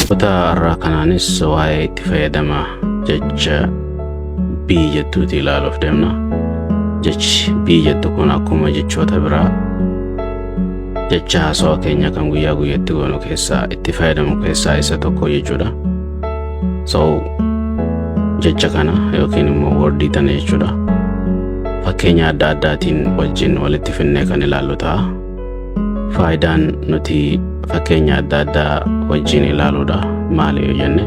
Kutaa irraa kanaanis waa'ee itti fayyadama jecha bii jettuuti ilaaluuf deemna. Jechi bii jettu kun akkuma jechoota biraa jecha haasawaa keenya kan guyyaa guyyaatti goonu keessaa itti fayyadamu keessaa isa tokko jechuudha. So jecha kana yookiin immoo wordii tana jechuudha. Fakkeenya adda addaatiin wajjin walitti finnee kan ilaallu ta'a. Faayidaan nuti fakkeenya adda addaa wajjin ilaaluudha maali yoo jenne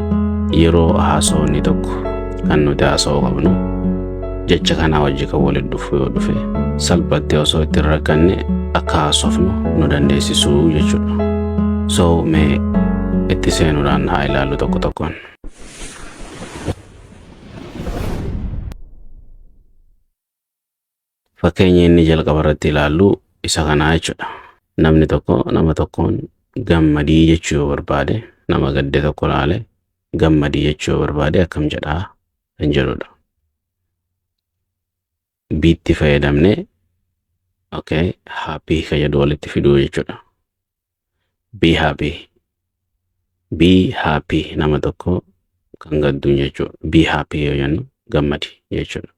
yeroo haasawni tokko kan nuti haasawuu qabnu jecha kana wajji kan walitti dhufu yoo dhufe salphatti osoo itti rakkanne akka haasofnu nu dandeessisuu jechuudha. So mee itti seenuudhaan haa ilaallu tokko tokkoon. Fakkeenya inni jalqabarratti ilaallu isa kanaa jechuudha. Namni tokko nama tokkoon gammadii jechuu yoo barbaade nama gadde tokko laale gammadii jechuu yoo barbaade akkam jedhaa kan jedhudha. Biitti fayyadamne okay happy ka jedhu walitti fiduu jechuudha. Be happy. Be happy nama tokko kan gadduun jechuudha. Be happy yoo jennu gammadi jechuudha.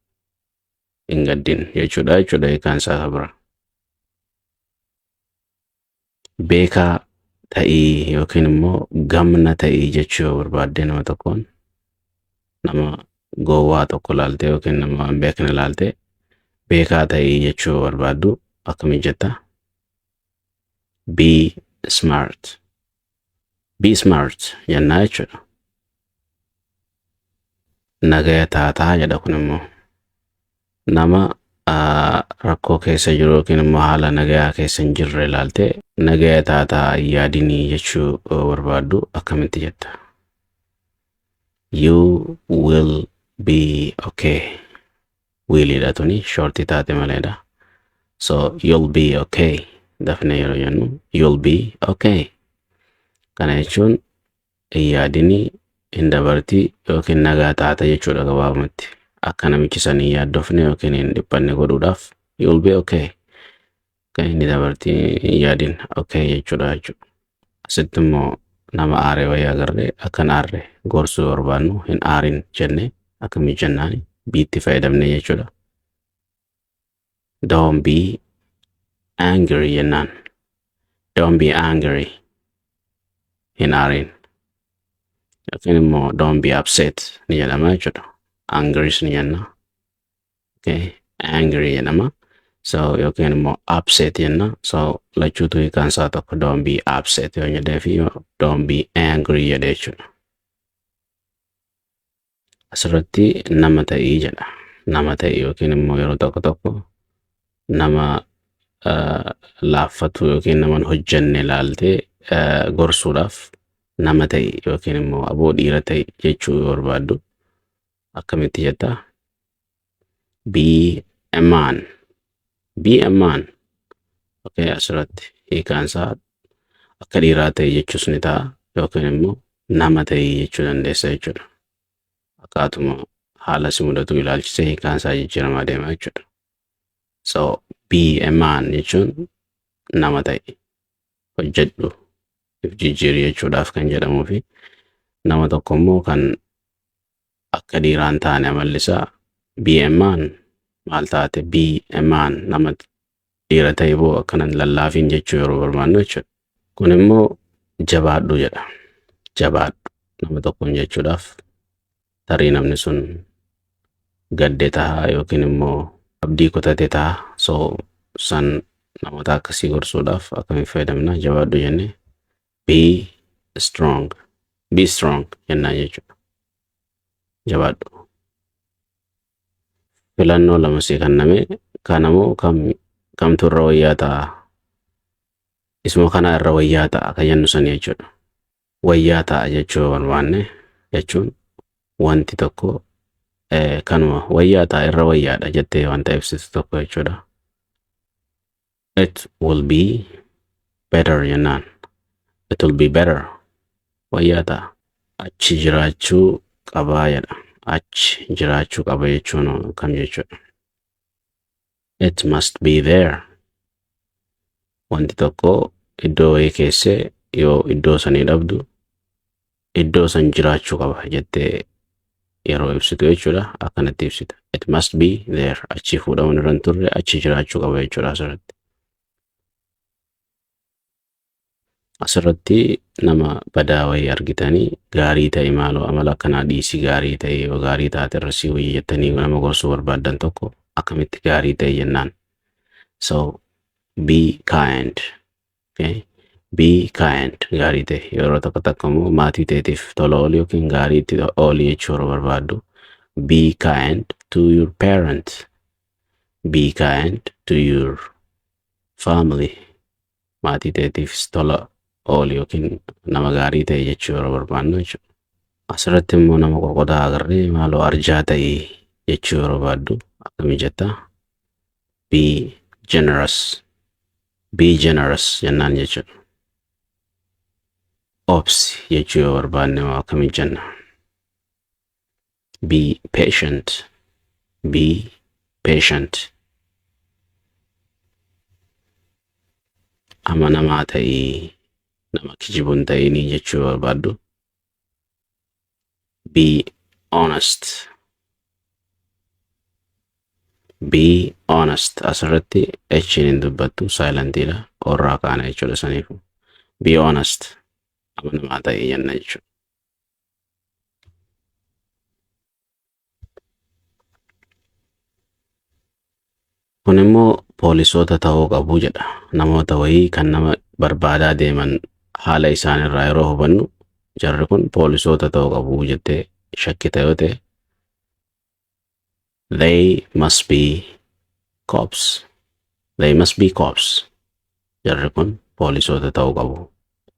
Hin gaddin jechuudha jechuudha hiikaan isaa bira. Beekaa ta'ii yookiin immoo gamna ta'ii jechuu yoo barbaadde nama tokkoon nama gowwaa tokko laalte yookiin nama hin beekne laalte beekaa ta'ii jechuu yoo barbaaddu akkam jetta? Be smart. Be smart jennaa jechuudha. Nagaya taataa jedha kun immoo nama rakkoo keessa jiru yookiin immoo haala nagayaa keessa hin jirre laalte nagaya taataa yaadinii jechuu barbaaddu akkamitti jetta? You will be okay. Willidha tuni shorti taate maleedha. So you'll be okay. Dafne yeroo jennu you'll be okay. Kana jechuun yaadinii hin dabarti yookiin nagaa taata jechuudha gabaabumatti. Akka namichi sanii yaaddofne yookiin hin dhiphanne godhuudhaaf you'll be okay. Kan inni dabarti yaadin okay jechuudha jechuudha. Asitti immoo nama aaree wayii agarree akkan aarre gorsuu barbaannu hin aarin jenne akkamii jennaani biitti fayyadamne jechuudha. Don't be angry jennaan. Don't be angry. Hin aarin. Yookiin immoo don't be upset ni jedhama jechuudha. Angry ni jenna. Okay, angry jedhama. So yookiin immoo upset jenna. So lachuutu hiikaan isaa tokko don't be upset yoo jedhee fi don't be angry jedhee jechuudha. Asirratti nama ta'ii jedha. Nama ta'ii yookiin immoo yeroo tokko tokko nama laaffatu yookiin nama hojjenne laaltee gorsuudhaaf nama ta'ii yookiin immoo aboo dhiira ta'ii jechuu yoo barbaaddu akkamitti jetta? Be a man. Be a man. Okay, asirratti hiikaan isaa akka dhiiraa ta'e jechuus ni ta'a yookiin immoo nama ta'e jechuu dandeessa jechuudha. Akkaatuma haala si mudatu ilaalchisee hiikaan isaa jijjiiramaa deema jechuudha. So be a man jechuun nama ta'e hojjedhu if jijjiiri jechuudhaaf kan jedhamuu fi nama tokko immoo kan akka dhiiraan taane amallisaa be a man maal taate be a man nama dhiira ta'e boo akkanan lallaafiin jechuu yeroo barbaannu jechuudha. Kun immoo jabaadhu jedha. Jabaadhu nama tokkoon jechuudhaaf tarii namni sun gadde ta'a yookiin immoo abdii kutate ta'a. So san namoota akkasii gorsuudhaaf akkamitti fayyadamna? Jabaadhu jenne be strong. Be strong jennaan jechuudha. Jabaadhu. Filannoo lama sii kenname kanamoo kamtu irra wayyaa ta'a? Isuma kana irra wayyaa ta'a kan jennu sanii jechuudha. Wayyaa ta'a jechuu barbaanne jechuun wanti tokko kanuma wayyaa ta'a irra wayyaadha jettee wanta ibsitu tokko jechuudha. It will be better jennaan. It will be better. Wayyaa ta'a. Achi jiraachuu qabaa jedha. Achi jiraachuu qaba jechuun kam jechuudha. It must be there. Wanti tokko iddoo wayii keessee yoo iddoo sanii dhabdu iddoo san jiraachuu qaba jettee yeroo ibsitu jechuudha. Akkanatti ibsita. It must be there. Achi fuudhamuun irra hin turre achi jiraachuu qaba jechuudha asirratti. Asirratti nama badaa wayii argitanii gaarii ta'e maaloo amala akkanaa dhiisii gaarii ta'e yoo gaarii taate irratti wayii jettanii nama gorsuu barbaaddan tokko akkamitti gaarii ta'e jennaan. So be kind. Okay? Be kind gaarii ta'e yeroo tokko takka immoo maatii ta'eetiif tola oolu yookiin gaarii itti oolu jechuu yeroo barbaaddu. Be kind to your parents. Be kind to your family. Maatii ta'eetiif tola oolu yookiin nama gaarii ta'e jechuu yeroo barbaadnu jechuudha. Asirratti immoo nama qoqqodaa agarree maaloo arjaa ta'e jechuu yeroo barbaaddu akkamii jetta? Be generous. Be generous jennaan jechuudha. Obsi jechuu yoo barbaadne akkamii jenna? Be patient. Be patient. Amanamaa ta'ii nama kijibuun ta'inii jechuu yoo barbaaddu. Be honest. Be honest. Asirratti H'n hin dubbattu silentidha. Orraa kaana jechuudha saniifu. Be honest. Amanamaa ta'ii jenna jechuudha. Kun immoo poolisoota ta'uu qabu jedha. Namoota wayii kan nama barbaadaa deeman haala isaan irraa yeroo hubannu jarri kun poolisoota ta'uu qabu jettee shakkita yoo ta'e. They must be cops. They must be cops. Jarri kun poolisoota ta'uu qabu.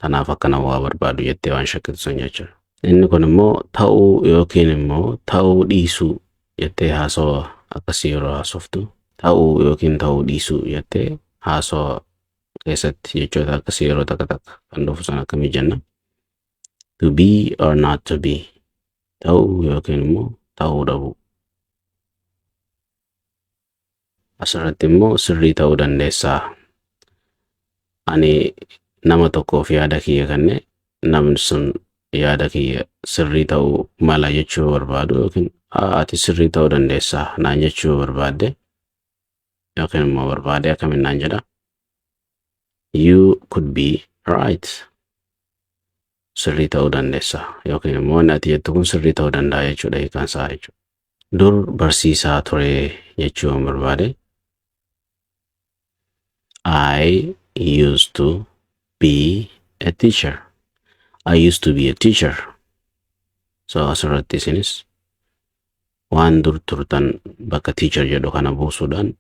Kanaaf akkana waa barbaadu jettee waan shakkitu sun jechuudha. Inni kun immoo ta'uu yookiin immoo ta'uu dhiisuu jettee haasawaa akkasii yeroo haasoftu. Ta'uu yookiin ta'uu dhiisuu jettee haasawaa keessatti jechoota akkasii yeroo takka takka kan dhufu sana akkamii jenna? To be or not to be. Ta'uu yookiin immoo ta'uu dhabuu. Asirratti immoo sirrii ta'uu dandeessaa. Ani nama tokkoof yaada kiyya kenne namni sun yaada kiyya sirrii ta'uu mala jechuu barbaadu yookiin ati sirrii ta'uu dandeessaa naan jechuu barbaadde yookiin immoo barbaade akkamiin naan jedha? You could be right. Sirrii ta'uu dandeessaa yookiin immoo inni ati jettu kun sirrii ta'uu danda'a jechuudha hiikaan isaa jechuudha. Dur barsiisaa ture jechuu barbaade. I used to be a teacher. I used to be a teacher. So asirratti isinis waan dur turtan bakka teacher jedhu kana buusuudhaan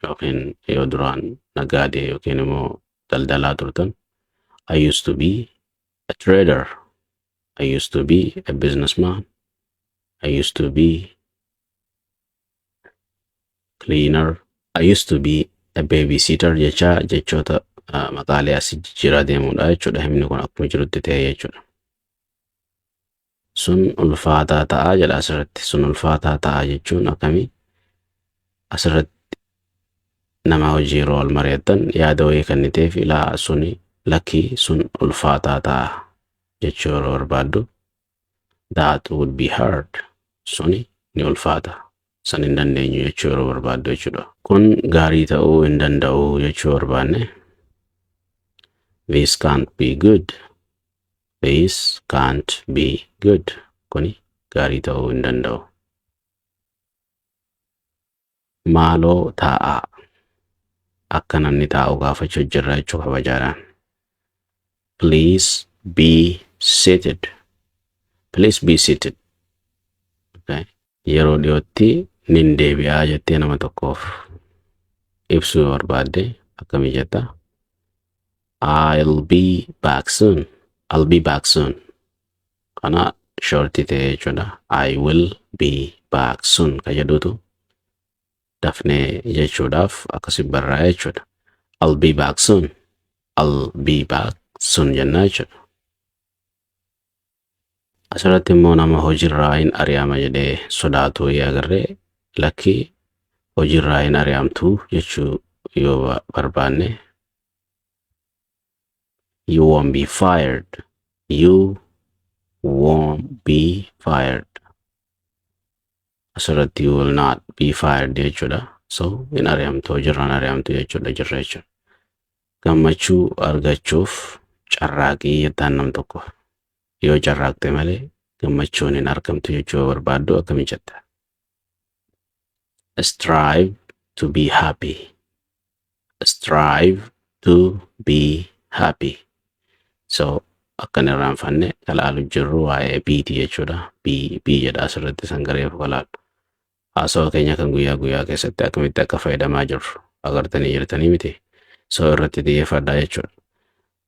yookiin yoo duraan nagaadee yookiin immoo daldalaa turtan. I used to be a trader. I used to be a businessman. I used to be cleaner. I used to be a babysitter jechoota maqaalee asii jijjiiraa deemuudha jechuudha. Himni kun akkuma jirutti ta'e jechuudha. Sun ulfaataa ta'a jedha asirratti. Sun ulfaataa ta'a jechuun akkamii? Asirratti nama hojii yeroo wal mari'attan yaada wayii kenniteef ilaa suni lakkii sun ulfaataa ta'a jechuu yeroo barbaaddu. That would be hard. Suni ni ulfaata. San hin dandeenyu jechuu yeroo barbaaddu jechuudha. Kun gaarii ta'uu hin danda'u jechuu barbaanne. This can't be good. This can't be good. Kuni gaarii ta'uu hin danda'u. Maaloo taa'aa. Akka namni taa'u gaafachuu jirra jechuu kabajaadhaan. Please be seated. Please be seated. Okay. Yeroo dhiyootti nin deebi'aa jettee nama tokkoof ibsuu barbaadde akkamii jetta? I'll be back soon. I'll be back soon. Kana shorti ta'e jechuudha. I will be back soon ka jedhutu dafnee jechuudhaaf akkasi barraa'e jechuudha. I'll be back soon. I'll be back soon jennaa jechuudha. Asirratti immoo nama hojiirraa hin ari'ama jedhee sodaatu agarree lakkii hojiirraa hin ari'amtu jechuu yoo barbaanne. You won't be fired. You won't be fired. Asirratti you will not be fired jechuudha. So hin ari'amtu hojiirraan ari'amtu jechuudha jirra jechuudha. Gammachuu argachuuf carraaqii jettaan nam tokko. Yoo carraaqxe malee gammachuun hin argamtu jechuu barbaaddu akkami jetta? Strive to be happy. Strive to be happy. So akkan irraanfanne kalaalu jirru waa'ee biiti jechuudha. Bii jedha asirratti sangareef kalaalu. Haasawaa keenya kan guyyaa guyyaa keessatti akkamitti akka fayyadamaa jirru agartanii jirtanii miti. So irratti xiyyeeffadhaa jechuudha.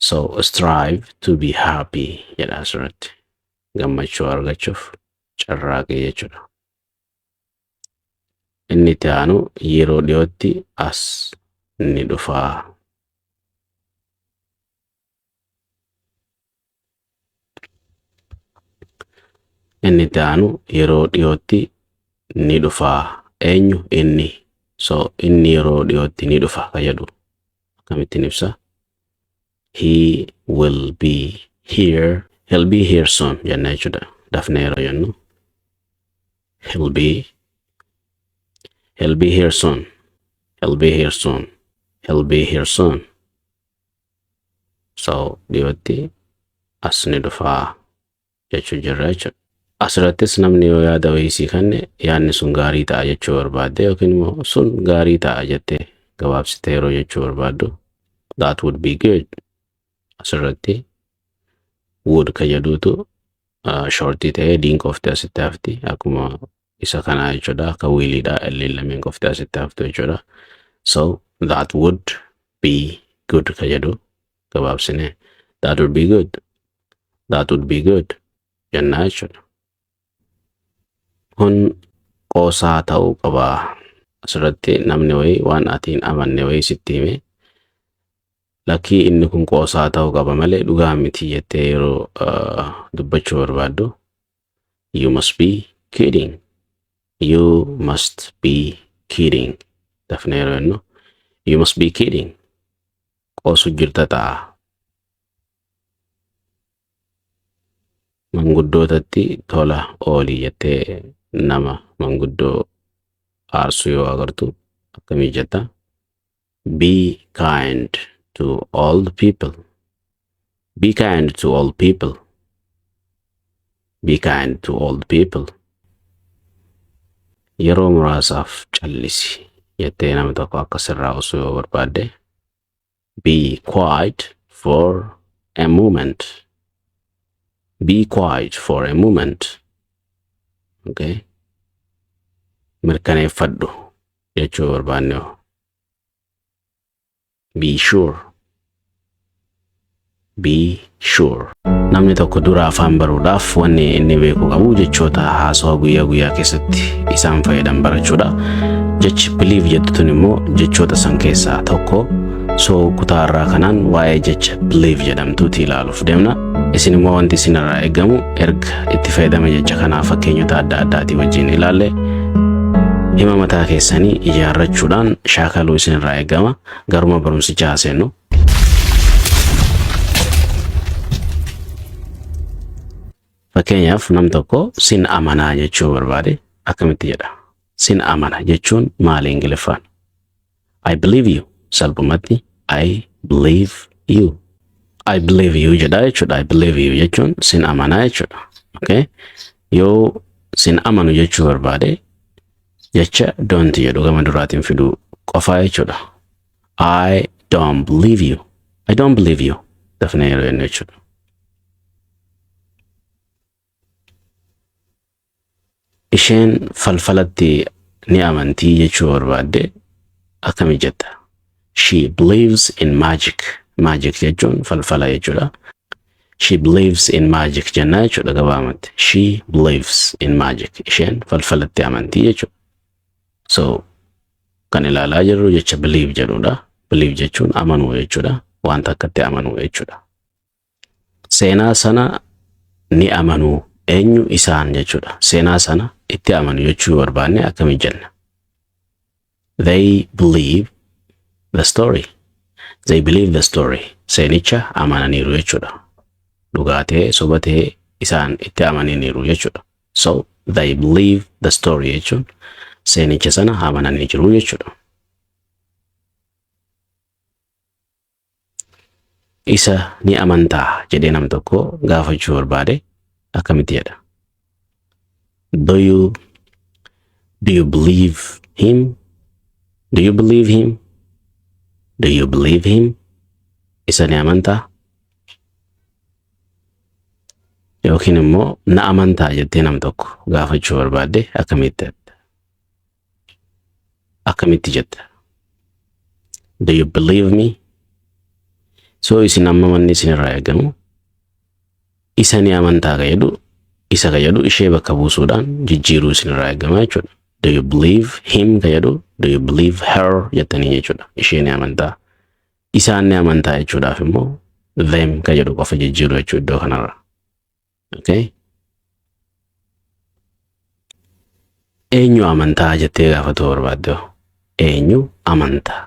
So strive to be happy jedha asirratti. Gammachuu argachuuf carraaqii jechuudha. Inni itti aanu yeroo dhiyootti as ni dhufaa. Inni itti aanu yeroo dhiyootti ni dhufaa. Eenyu inni? So inni yeroo dhiyootti ni dhufa ka jedhu akkamittiin ibsa? He will be here. He'll be here soon jenna jechuudha. Dafnee yeroo jennu he'll be here soon. He'll be here soon. He'll be here soon. So dhiyootti as ni dhufaa jechuu jirra jechuudha. Asirrattis namni yoo yaada wayisii kanne yaadni sun gaarii ta'a jechuu barbaadde yookiin immoo sun gaarii ta'a jettee gabaabsitee yeroo jechuu barbaaddu that would be good. Asirratti would ka jedhuutu shortii ta'ee diin qoftee asitti hafti akkuma isa kanaa jechuudha. Akka wiiliidha illee lameen qoftee asitti haftu jechuudha. So that would be good ka jedhu gabaabsine that would be good. That would be good jennaa jechuudha. Kun qoosaa ta'uu qaba. Asirratti namni wayii waan ati hin amanne wayii sitti hime lakkii inni kun qoosaa ta'uu qaba malee dhugaa miti jettee yeroo dubbachuu barbaaddu you must be kidding. You must be kidding. Dafnee yeroo jennu you must be kidding. Qoosu jirta ta'a. Manguddootatti tola oolii jettee nama manguddoo aarsu yoo agartu akkamii jetta? Be kind to all the people. Be kind to all people. Be kind to all the people. Yeroo muraasaaf callisi jettee nama tokko akka sirraa osoo yoo barbaadde be quiet for a moment. Be quiet for a moment. Okay. Mirkaneeffadhu jechuu barbaanne. Be sure. Be sure. Namni tokko dura afaan baruudhaaf wanni inni beeku qabu jechoota haasawaa guyyaa guyyaa keessatti isaan fayyadan barachuudha. Jechi believe jedhutun immoo jechoota san keessaa tokko. So kutaa irraa kanaan waa'ee jecha believe jedhamtuuti ilaaluuf deemna. Isin immoo wanti isin irraa eegamu erga itti fayyadama jecha kanaa fakkeenyota adda addaatii wajjin ilaalle hima mataa keessanii ijaarrachuudhaan shaakaluu isin irraa eegama. Garuma barumsichaa haaseennu. Fakkeenyaaf nam tokko sin amanaa jechuu barbaade akkamitti jedha? Sin amana jechuun maali Ingiliffaan? I believe you. Salphumatti I believe you. I believe you jedha jechuudha. I believe you jechuun sin amanaa jechuudha. Okay? Yoo sin amanu jechuu barbaade jecha don't jedhu gama duraatiin fiduu qofaa jechuudha. I don't believe you. I don't believe you. Dafnee yeroo jennu jechuudha. Isheen falfalatti ni amantii jechuu barbaadde akkami jetta? She believes in magic. Magic jechuun falfala jechuudha. She believes in magic jenna jechuudha gabaamatti. She believes in magic. Isheen falfalatti amantii jechuudha. So kan ilaalaa jirru jecha believe jedhudha. Believe jechuun amanuu jechuudha. Wanta akkatti amanuu jechuudha. Seenaa sana ni amanuu. Eenyu isaan jechuudha. Seenaa sana itti amanu jechuu barbaanne akkami jenna? They believe the story. They believe the story. Seenicha amananiiru jechuudha. Dhugaatee sobatee isaan itti amananiiru jechuudha. So they believe the story jechuun seenicha sana amananii jiru jechuudha. Isa ni amantaa jedhee nam tokko gaafachuu barbaade akkamitti jedha? Do you believe him? Do you believe him? Do you believe him? Isa ni amantaa? Yookiin immoo na amantaa jettee nam tokko gaafachuu barbaade akkamitti jetta? Do you believe me? So isin amma manni isin irraa eegamu isa ni amantaa ka jedhu isa ka jedhu ishee bakka buusuudhaan jijjiiruu isin irraa eegama jechuudha. Do you believe him ka jedhu do you believe her jettanii jechuudha. Ishee ni amantaa isaan ni amantaa jechuudhaaf immoo them ka jedhu qofa jijjiiruu jechuudha iddoo kanarra. Okay? Eenyu amantaa jettee gaafatu barbaadde? Eenyu amantaa?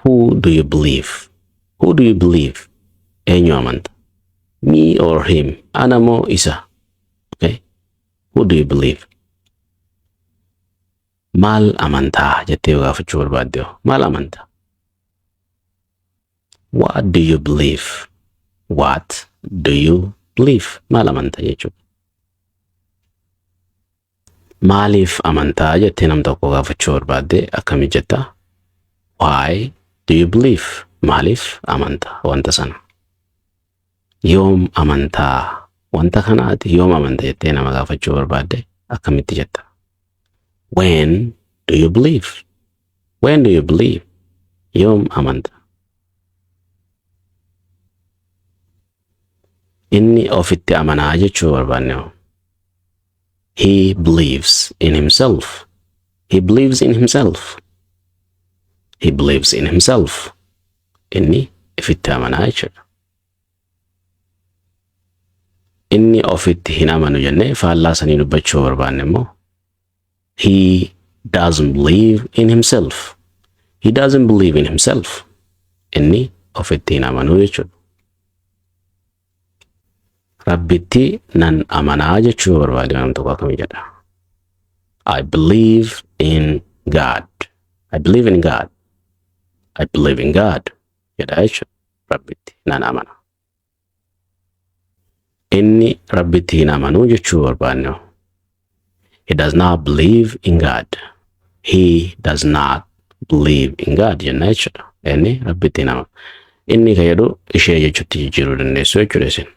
Who do you believe? Who do you believe? Eenyu amantaa? Me or him? Ana moo isa? Okay? Who do you believe? Maal amantaa jettee gaafachuu barbaadde? Maal amantaa? What do you believe? What do you believe? Maal amantaa jechuudha. Maaliif amantaa jettee nam tokko gaafachuu barbaadde akkami jetta? Why do you believe? Maaliif amantaa wanta sana? Yoom amantaa wanta kanaati? Yoom amantaa jettee nama gaafachuu barbaadde akkamitti jetta? When do you believe? When do you believe? Yoom amantaa? Inni ofitti amanaa jechuu barbaanne. He believes in himself. He believes in himself. He believes in himself. Inni ofitti amanaa jechuudha. Inni ofitti hin amanu jennee faallaa sanii dubbachuu barbaanne immoo he doesn't believe in himself. He doesn't believe in himself. Inni ofitti hin amanu jechuudha. Rabbitti nan amanaa jechuu barbaade nam tokko akkami jedha? I believe in God. I believe in God. I believe in God. Jedha jechuudha. Rabbitti nan amana. Inni rabbitti hin amanu jechuu barbaanne. He does not believe in God. He does not believe in God jenna jechuudha. Inni rabbitti hin amanu. Inni ka jedhu ishee jechuutti jijjiiruu dandeessu jechuudha isin.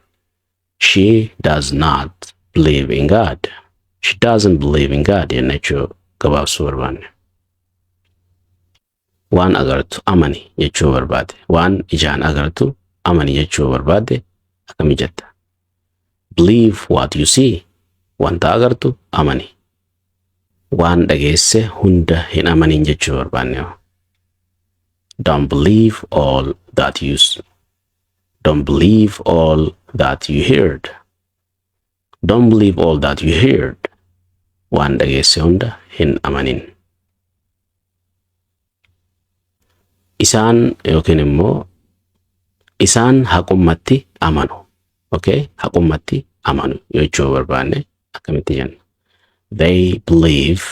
She does not believe in God. She doesn't believe in God jenna jechuu gabaabsuu barbaanne. Waan agartu amani jechuu barbaade. Waan ijaan agartu amani jechuu barbaade akkami jetta? Believe what you see. Wanta agartu amani. Waan dhageesse hunda hin amanin jechuu barbaanne. Don't believe all that you see. Don't believe all that you heard. Don't believe all that you heard. Waan dhageesse hunda hin amanin. Isaan yookiin immoo isaan haqummatti amanu. Okay? Haqummatti amanu jechuu barbaanne akkamitti jenna? They believe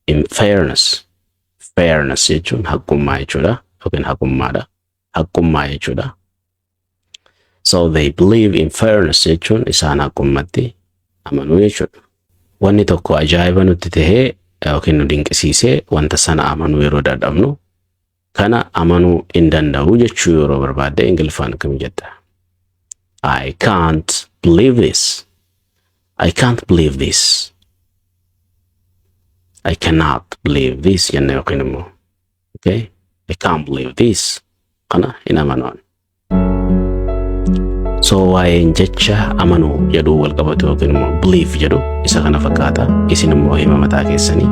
in fairness. Fairness jechuun haqummaa jechuudha. Yookiin haqummaadha. Haqummaa jechuudha. So they believe in fairness jechuun isaan haqummatti amanu jechuudha. Wanni tokko ajaa'iba nutti tahee yookiin nu dinqisiisee wanta sana amanuu yeroo dadhabnu kana amanuu hin danda'u jechuu yeroo barbaadde Ingiliffaan akkami jetta? I can't believe this. I can't believe this. I cannot believe this jenna yookiin immoo. Okay? I can't believe this. Kana hin amanuun. So waa'een jecha amanuu jedhu wal qabatu yookiin immoo believe jedhu isa kana fakkaata. Isin immoo hima mataa keessanii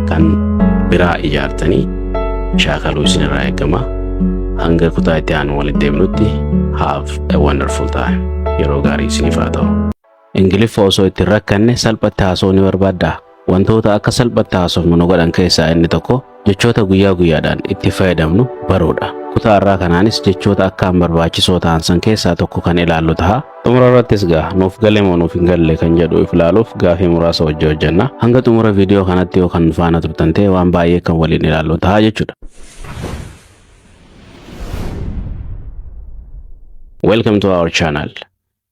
kan biraa ijaartanii shaakaluu isin irraa eegama. Hanga kutaa itti aanu walitti deemnutti have a wonderful time. Yeroo gaarii isiniif haa ta'u. Ingiliffa osoo itti rakkanne salphatti haasoo ni barbaaddaa. Wantoota akka salphatti haasofnu nu godhan keessaa inni tokko jechoota guyyaa guyyaadhaan itti fayyadamnu baruudha. Kutaa irraa kanaanis jechoota akkaan barbaachisoo ta'an san keessaa tokko kan ilaallu ta'a. Xumura irrattis nuuf galee moo nuuf hin galle kan jedhu ilaaluuf gaafii muraasa wajjin hojjenna. Hanga xumura viidiyoo kanatti yoo kan faana turtan ta'e waan baay'ee kan waliin ilaallu ta'a jechuudha. Welcome to our channel.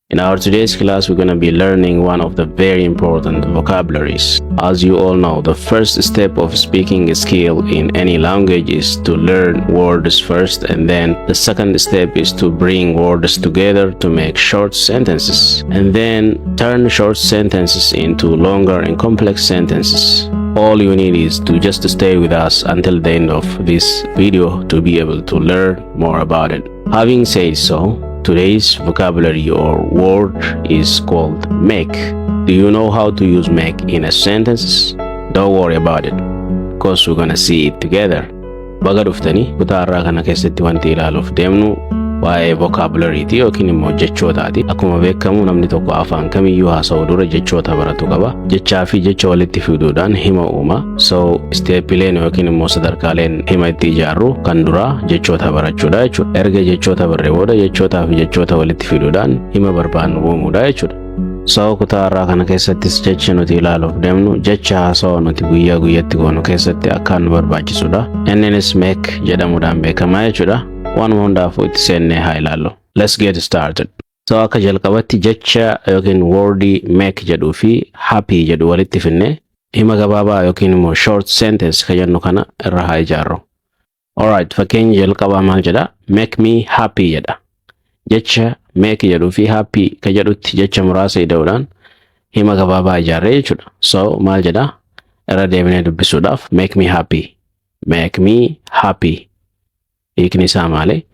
In our today's class, we're going to be learning one of the very important vocabularies. As you all know, the first step of speaking skill in any language is to learn words first, and then the second step is to bring words together to make short sentences, and then turn short sentences into longer and complex sentences. All you need is to just stay with us until the end of this video to be able to learn more about it. Having said so, today's vocabulary or word is called make. Do you know how to use make in a sentence? Don't worry about it, because we're gonna see it together. Baga dhuftanii kutaa irraa kana keessatti wanti ilaaluuf deemnu waa'ee vocabulary yookiin immoo jechootaati. Akkuma beekamu namni tokko afaan kamiyyuu haasa'u dura jechoota baratu qaba. Jechaa fi jecha walitti fiduudhaan hima uuma. So steepileen yookiin immoo sadarkaaleen hima itti ijaarru kan dura jechoota barachuudha jechuudha. Erga jechoota barree booda jechootaa fi jechoota walitti fiduudhaan hima barbaannu uumuudha jechuudha. So kutaa irraa kana keessattis jecha nuti ilaaluuf deemnu jecha haasa'u nuti guyyaa guyyatti goonu keessatti akkaan nu barbaachisuudha. Innis make jedhamuudhaan beekama jechuudha. Waan hundaafuu itti seennee haa ilaallu. Let's get started. So akka jalqabatti jecha yookiin wordii make jedhuu fi happy jedhu walitti finne hima gabaabaa yookiin immoo short sentence ka jennu kana irra haa ijaarru. Alright, fakkeenya jalqabaa maal jedha? Make me happy jedha. Jecha make jedhuu fi happy ka jedhutti jecha muraasa ida'uudhaan hima gabaabaa ijaarree jechuudha. So maal jedha? Irra deebinee dubbisuudhaaf make me happy. Make me happy. Hiikni isaa maali?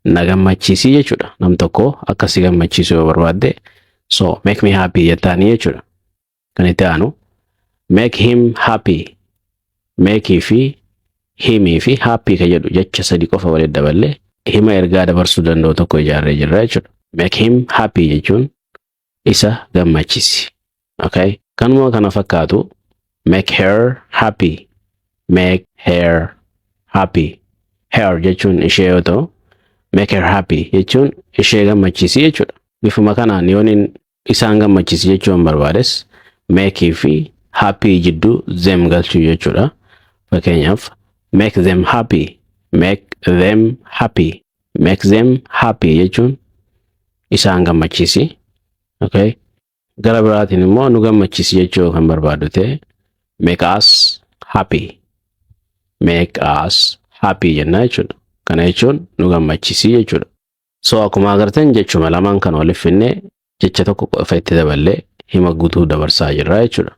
Na gammachiisi jechuudha. Nam tokko akka si gammachiisu yoo barbaadde so make me happy jettaanii jechuudha. Kan itti aanu make him happy. Make fi himii fi happy ka jedhu jecha sadi qofa walitti daballee hima ergaa dabarsuu danda'u tokko ijaarree jirra jechuudha. Make him happy jechuun isa gammachiisi. Okay? Kanuma kana fakkaatu make her happy. Make her happy. Her jechuun ishee yoo ta'u, make her happy jechuun ishee gammachiisi jechuudha. Bifuma kanaan yooniin isaan gammachiisi jechuun barbaades make fi happy jidduu them galchuu jechuudha. Fakkeenyaaf make them happy. Make them happy. Make them happy jechuun isaan gammachiisi. Okay? Gara biraatiin immoo nu gammachiisi jechuu kan barbaadu ta'e make us happy. Make us happy jenna jechuudha. Kana jechuun nu gammachiisi jechuudha. So akkuma agartan jechuma lamaan kan waliif finne jecha tokko qofa itti daballee hima guutuu dabarsaa jirra jechuudha.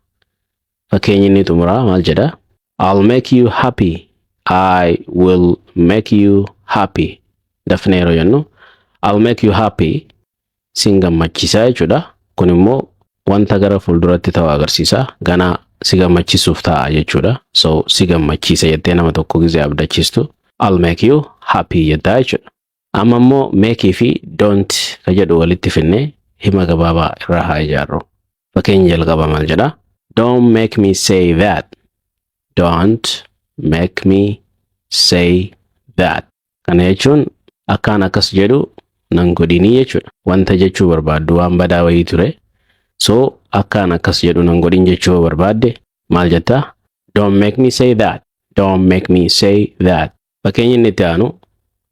Fakkeenyi inni xumuraa maal jedha? I'll make you happy. I will make you happy. Dafnee yeroo jennu I'll make you happy sin gammachiisa jechuudha. Kun immoo wanta gara fuulduratti ta'u agarsiisa. Ganaa si gammachiisuuf ta'a jechuudha. So si gammachiisa jettee nama tokko gizee abdachiistu I'll make you happy jettaa jechuudha. Amma immoo make fi don't ka jedhu walitti finne hima gabaabaa irraa haa ijaarru. Fakkeenya jalqabaa maal jedha? Don't make me say that. Don't make me say that. Kana jechuun akkaan akkas jedhu nan godhinii jechuudha. Wanta jechuu barbaaddu waan badaa wayii ture. So akkaan akkas jedhu nan godhin jechuu barbaadde maal jetta? Don't make me say that. Don't make me say that. Fakkeenya inni itti aanu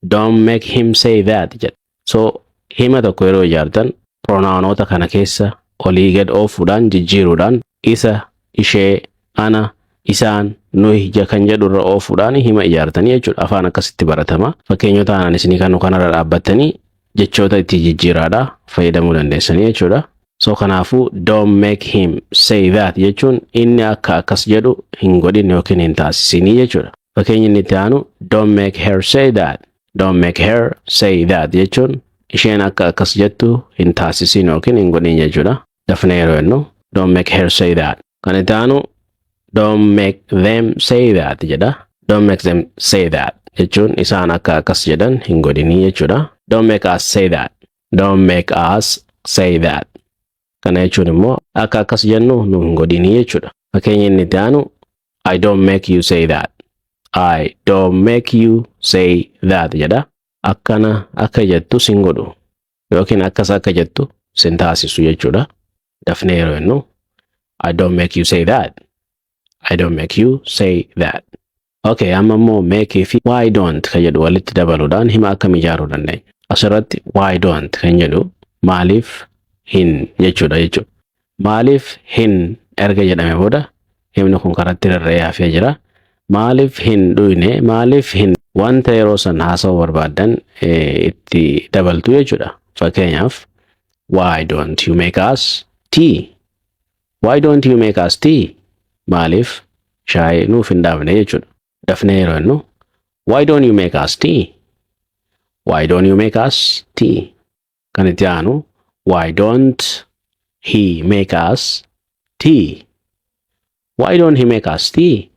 don't make him say that jedha. So hima tokko yeroo ijaartan pronounoota kana keessa olii gad oofuudhaan jijjiiruudhaan isa, ishee, ana, isaan, nuyi kan jedhu irra oofuudhaan hima ijaartanii jechuudha. Afaan akkasitti baratama. Fakkeenyota aanan isinii kan kanarra dhaabbattanii jechoota itti jijjiiraadhaa fayyadamuu dandeessanii jechuudha. So kanaafu don't make him say that jechuun inni akka akkas jedhu hin godhin yookiin hin taasisinii jechuudha. Fakkeenyi inni itti aanu don't make her say that. Don't make her say that jechuun isheen akka akkas jettu hin taasisin yookiin hin godhin jechuudha. Dafnee yeroo jennu don't make her say that. Kan itti aanu don't make them say that jedha. Don't make them say that jechuun isaan akka akkas jedhan hin godhinii jechuudha. Don't make us say that. Don't make us say that. Kana jechuun immoo akka akkas jennu nu hin godhinii jechuudha. Fakkeenya inni itti aanu I don't make you say that. I don't make you say that jedha. Akkana akka jettu sin godhu yookiin akkas akka jettu sin taasisu jechuudha. Dafnee yeroo jennu I don't make you say that. I don't make you say that. Okay, amma immoo make fi why don't kan jedhu walitti dabaluudhaan hima akkam ijaaruu dandeenya. Asirratti why don't kan jedhu maaliif hin jechuudha jechuudha. Maaliif hin erga jedhame booda himni kun karatti rarra'ee hafee jira. Maaliif hin dhuyne maaliif hin wanta yeroo san haasa'uu barbaadan itti dabaltu jechuudha. Fakkeenyaaf why don't you make us tea? Why don't you make us tea? Maaliif shaayii nuuf hin dhaabne jechuudha. Dafnee yeroo jennu why don't you make us tea? Why don't you make us tea? Kan itti aanu why don't he make us tea? Why don't he make us tea?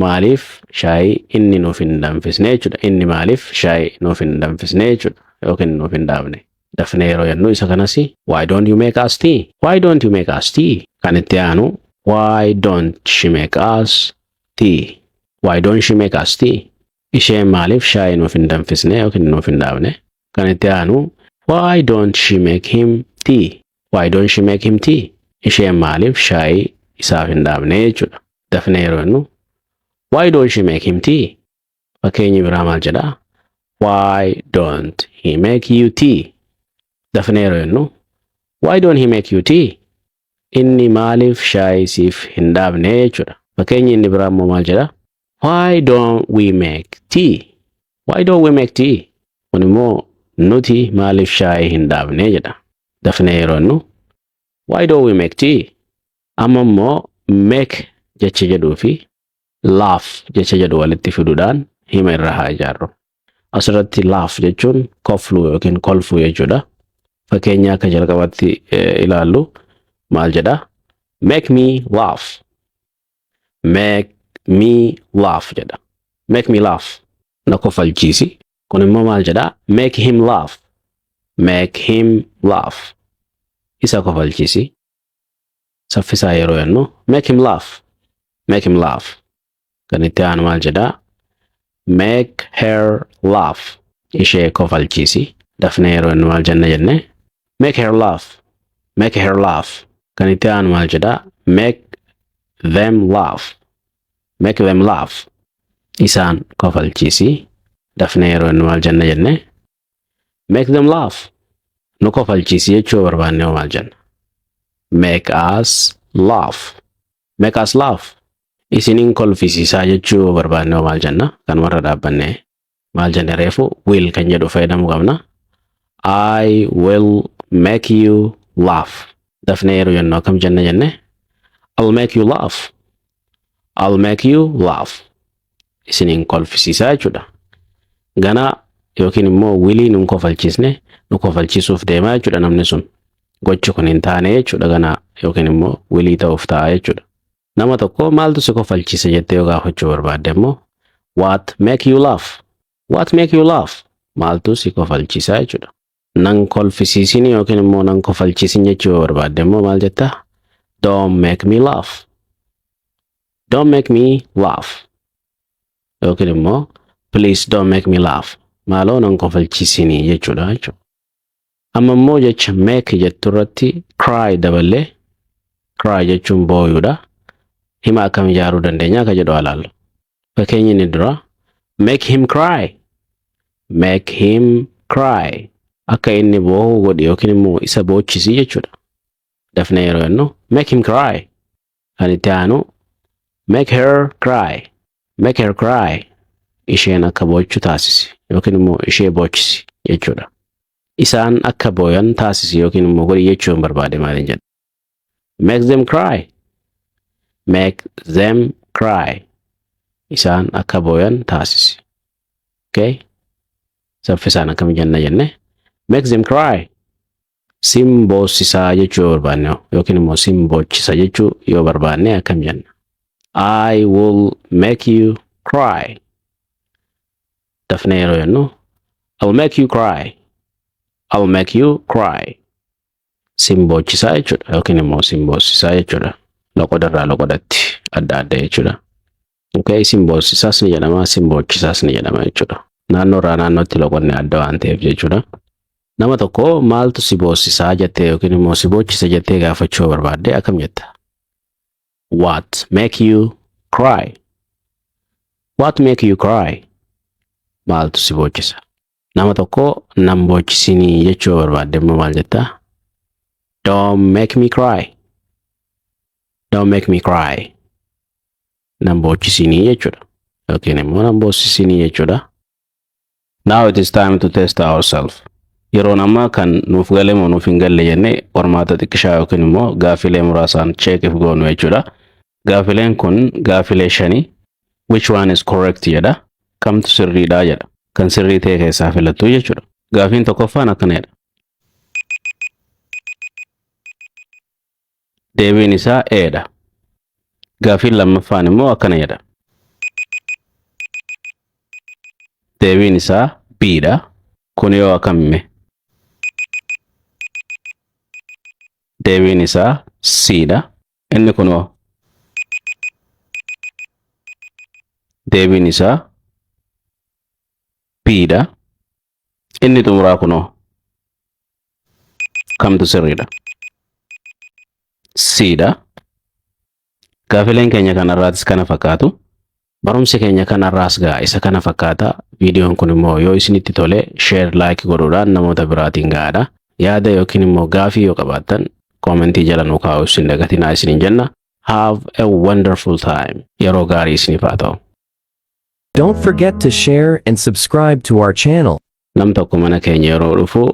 Maaliif shaayii inni nuuf hin danfisne jechuudha. Inni maaliif shaayii nuuf hin danfisne jechuudha yookiin nuuf hin dhaabne. Dafnee yeroo jennu isa kanasi why don't you make us tea? Why don't you make us tea? Kan itti aanu why don't she make us tea? Why don't she make us tea? Isheen maaliif shaayii nuuf hin danfisne yookiin nuuf hin dhaabne. Kan itti aanu why don't she make him tea? Why don't she make him tea? Isheen maaliif shaayii isaaf hin dhaabne jechuudha. Dafnee yeroo jennu why don't she make him tea? Fakkeenyi biraa maal jedha? Why don't he make you tea? Dafnee yeroo jennu why don't he make you tea? Inni maaliif shaayii siif hin dhaabne jechuudha. Fakkeenyi inni biraa immoo maal jedha? Why don't we make tea? Why don't we make tea? Kun immoo nuti maaliif shaayii hin dhaabne jedha. Dafnee yeroo jennu why don't we make tea? Amma immoo make jecha jedhuu fi laugh jecha jedhu walitti fiduudhaan hima irraa haa ijaarru. Asirratti laugh jechuun kofluu yookiin kolfuu jechuudha. Fakkeenya akka jalqabatti ilaallu maal jedha? Make me laugh. Make me laugh jedha. Make me laugh. Na kofalchiisi. Kun immoo maal jedha? Make him laugh. Make him laugh. Isa kofalchiisi. Saffisaa yeroo jennu make him laugh. Make him laugh. Kan itti aanu maal jedha? Make her laugh. Ishee kofalchiisi. Dafnee yeroo jennu maal jenna jenne? Make her laugh. Make her laugh. Kan itti aanu maal jedha? Make them laugh. Make them laugh. Isaan kofalchiisi. Dafnee yeroo jennu maal jenna jenne? Make them laugh. Nu kofalchiisi jechuu barbaanne maal jenna? Make us laugh. Make us laugh. Isiniin kolfisiisaa jechuu barbaanne maal jenna? Kan warra dhaabbanne maal jenne reefu will kan jedhu fayyadamuu qabna. I will make you laugh. Dafnee yeroo jennu akkam jenna jenne? I'll make you laugh. I'll make you laugh. Isiniin kolfisiisaa jechuudha. Gana yookiin immoo willii nun kofalchiisne nu kofalchiisuuf deemaa jechuudha namni sun. Gochi kun hin taane jechuudha gana yookiin immoo willii ta'uuf ta'a jechuudha. Nama tokko maaltu si kofalchiisa jettee yoo gaafachuu barbaadde immoo what make you laugh? What make you laugh? Maaltu si kofalchiisa jechuudha. Nan kolfisiisin yookiin immoo nan kofalchiisin jechuu yoo barbaadde immoo maal jetta? Don't make me laugh. Don't make me laugh. Yookiin immoo please don't make me laugh. Maaloo nan kofalchiisinii jechuudha jechuudha. Amma immoo jecha make jettu irratti cry dabalee cry jechuun booyuudha. Hima akkam ijaaruu dandeenya akka jedhu ilaallu. Fakkeenyi inni dura make him cry. Make him cry. Akka inni boo'u godhi yookiin immoo isa boochisi jechuudha. Dafnee yeroo jennu make him cry. Kan itti aanu make her cry. Make her cry. Isheen akka boochu taasisi yookiin immoo ishee boochisi jechuudha. Isaan akka booyan taasisi yookiin immoo godhi jechuun barbaade maaliin jedha? Make them cry. Make them cry. Isaan akka booyan taasisi. Okay? Saffisaan akkam jenna jenne? Make them cry. Sim boossisaa jechuu yoo barbaanne yookiin immoo sim boochisa jechuu yoo barbaanne akkam jenna? I will make you cry. Dafnee yeroo jennu I'll make you cry. I'll make you cry. Sim boochisaa jechuudha yookiin immoo sim boossisaa jechuudha. Loqodarraa loqodatti adda adda jechuudha. Okay, simboolchisaas ni jedhama, simboolchisaas ni jedhama jechuudha. Naannoo irraa naannootti loqonni adda waan ta'eef jechuudha. Nama tokko maaltu si boosisaa jettee yookiin immoo si bochisa jettee gaafachuu barbaadde akkam jetta? What make you cry? What make you cry? Maaltu si bochisa? Nama tokko nam bochisinii jechuu barbaadde immoo maal jetta? Don't make me cry. Don't make me cry. Nam bochisinii jechuudha. Yookiin immoo nam boosisinii jechuudha. Now it is time to test ourselves. Yeroo ammaa kan nuuf galee moo nuuf hin galle jennee qormaata xiqqishaa yookiin immoo gaafilee muraasaan check if goonu jechuudha. Gaafileen kun gaafilee 5. Which one is correct jedha. Kamtu sirriidha jedha. Kan sirrii ta'e keessaa filattu jechuudha. Gaafiin tokkoffaan akkanadha. Deebiin isaa Eedha. Gaafiin lammaffaan immoo akkana jedha. Deebiin isaa Bidha. Kun yoo akkamimme? Deebiin isaa Cdha. Inni kunoo. Deebiin isaa Bidha. Inni xumuraa kunoo. Kamtu sirriidha? Cdha. Gaafileen keenya kanarraatis kana fakkaatu. Barumsi keenya kanarraas gaa isa kana fakkaata. Viidiyoon kun immoo yoo isinitti tole share like godhuudhaan namoota biraatiin gahaadha. Yaada yookiin immoo gaafii yoo qabaattan koomentii jala nu kaa'uu isin dagatinaa isinin jenna. Have a wonderful time. Yeroo gaarii isiniif haa ta'u. Don't forget to share and subscribe to our channel. Nam tokko mana keenya yeroo dhufu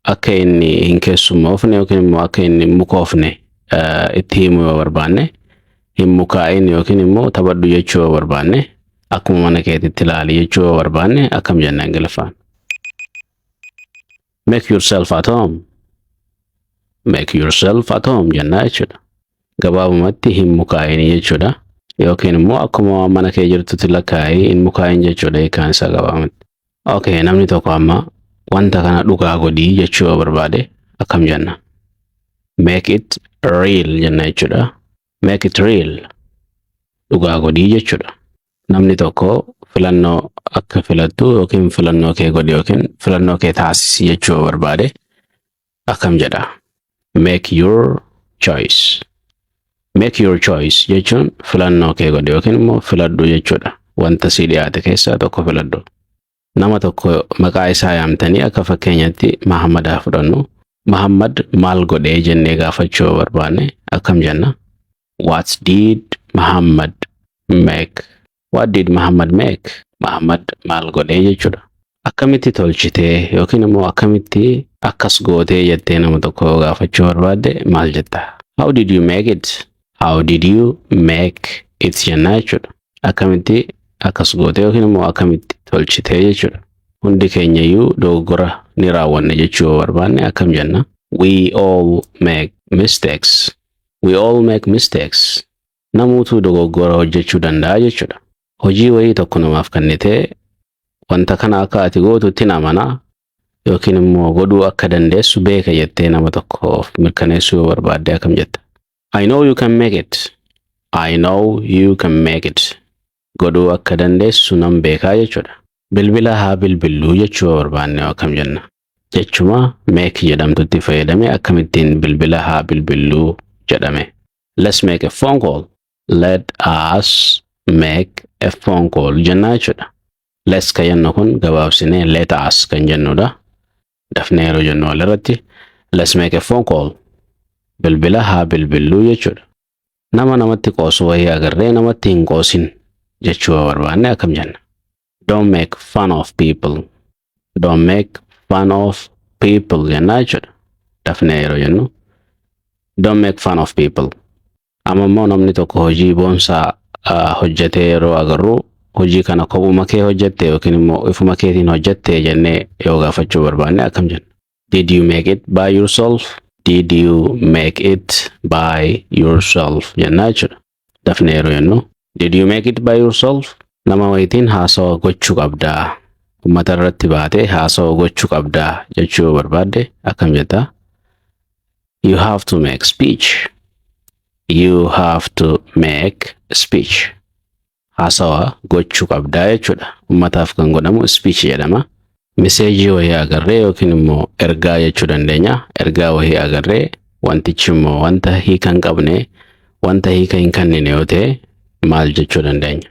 akka inni hin keessummoofne yookiin immoo akka inni mukoofne itti himuu yoo barbaanne hin mukaa'in yookiin immoo taphadhu jechuu yoo barbaanne akkuma mana keetitti ilaali jechuu yoo barbaanne akkam jenna Ingiliffaan. Make yourself at home. Make yourself at home jenna jechuudha. Gabaabumatti hin mukaa'in jechuudha. Yookiin immoo akkuma mana kee jirtutti lakkaa'ii hin mukaa'in jechuudha hiikaan isaa gabaabumatti. Okay, namni tokko amma wanta kana dhugaa godhii jechuu yoo barbaade akkam jenna. Make it real jenna jechuudha. Make it real. Dhugaa godhii jechuudha. Namni tokko filannoo akka filattu yookiin filannoo kee godhi yookiin filannoo kee taasisi jechuu yoo barbaade akkam jedha. Make your choice. Make your choice jechuun filannoo kee godhi yookiin immoo filadhu jechuudha. Wanta si dhiyaate keessaa tokko filadhu. Nama tokko maqaa isaa yaamtanii akka fakkeenyatti Mahammadaa fudhannu. Mahammad maal godhee jennee gaafachuu yoo barbaanne akkam jenna. What did Muhammad make? What did Muhammad make? Muhammad maal godhee jechuudha. Akkamitti tolchitee yookiin immoo akkamitti akkas gootee jettee nama tokko gaafachuu barbaadde maal jetta? How did you make it? How did you make it jenna jechuudha. Akkamitti akkas gootee yookiin immoo akkamitti tolchitee jechuudha. Hundi keenyayyuu dogoggora ni raawwanna jechuu yoo barbaanne akkam jenna. We all make mistakes. We all make mistakes. Namuutu dogoggora hojjechuu danda'a jechuudha. Hojii wayii tokko namaaf kennitee wanta kana akka ati gootutti namana yookiin immoo godhuu akka dandeessu beeka jettee nama tokkoof mirkaneessuu yoo barbaadde akkam jetta. I know you can make it. I know you can make it. Godhuu akka dandeessu nan beekaa jechuudha. Bilbila haa bilbilluu jechuu yoo barbaanne akkam jenna. Jechuma make jedhamtutti fayyadame akkamittiin bilbila haa bilbilluu jedhame. Let's make a phone call. Let us make a phone call jenna jechuudha. Let's ka jennu kun gabaabsinee let us kan jennudha. Dafnee yeroo jennu walirratti let's make a phone call. Bilbila haa bilbilluu jechuudha. Nama namatti qoosu wayii agarree namatti hin qoosin jechuu yoo barbaanne akkam jenna. Don't make fun of people. Don't make fun of people jenna jechuudha. Dafnee yeroo jennu don't make fun of people. Amma immoo namni tokko hojii boonsaa hojjetee yeroo agarru hojii kana kophuma kee hojjette yookiin immoo ifuma keetiin hojjette jennee yoo gaafachuu barbaanne akkam jenna. Did you make it by yourself? Did you make it by yourself jenna jechuudha. Dafnee yeroo jennu did you make it by yourself? Nama wayitiin haasawa gochuu qabdaa. Ummata irratti baatee haasawa gochuu qabdaa jechuu yoo barbaadde akkam jetta. You have to make speech. You have to make a speech. haasawa gochuu qabdaa jechuudha. Ummataaf kan godhamu speech jedhama. Meseejii wayii agarree yookiin immoo ergaa jechuu dandeenya. Ergaa wayii agarree wantichi immoo wanta hiika hin qabne, wanta hiika hin kennine yoo ta'e maal jechuu dandeenya?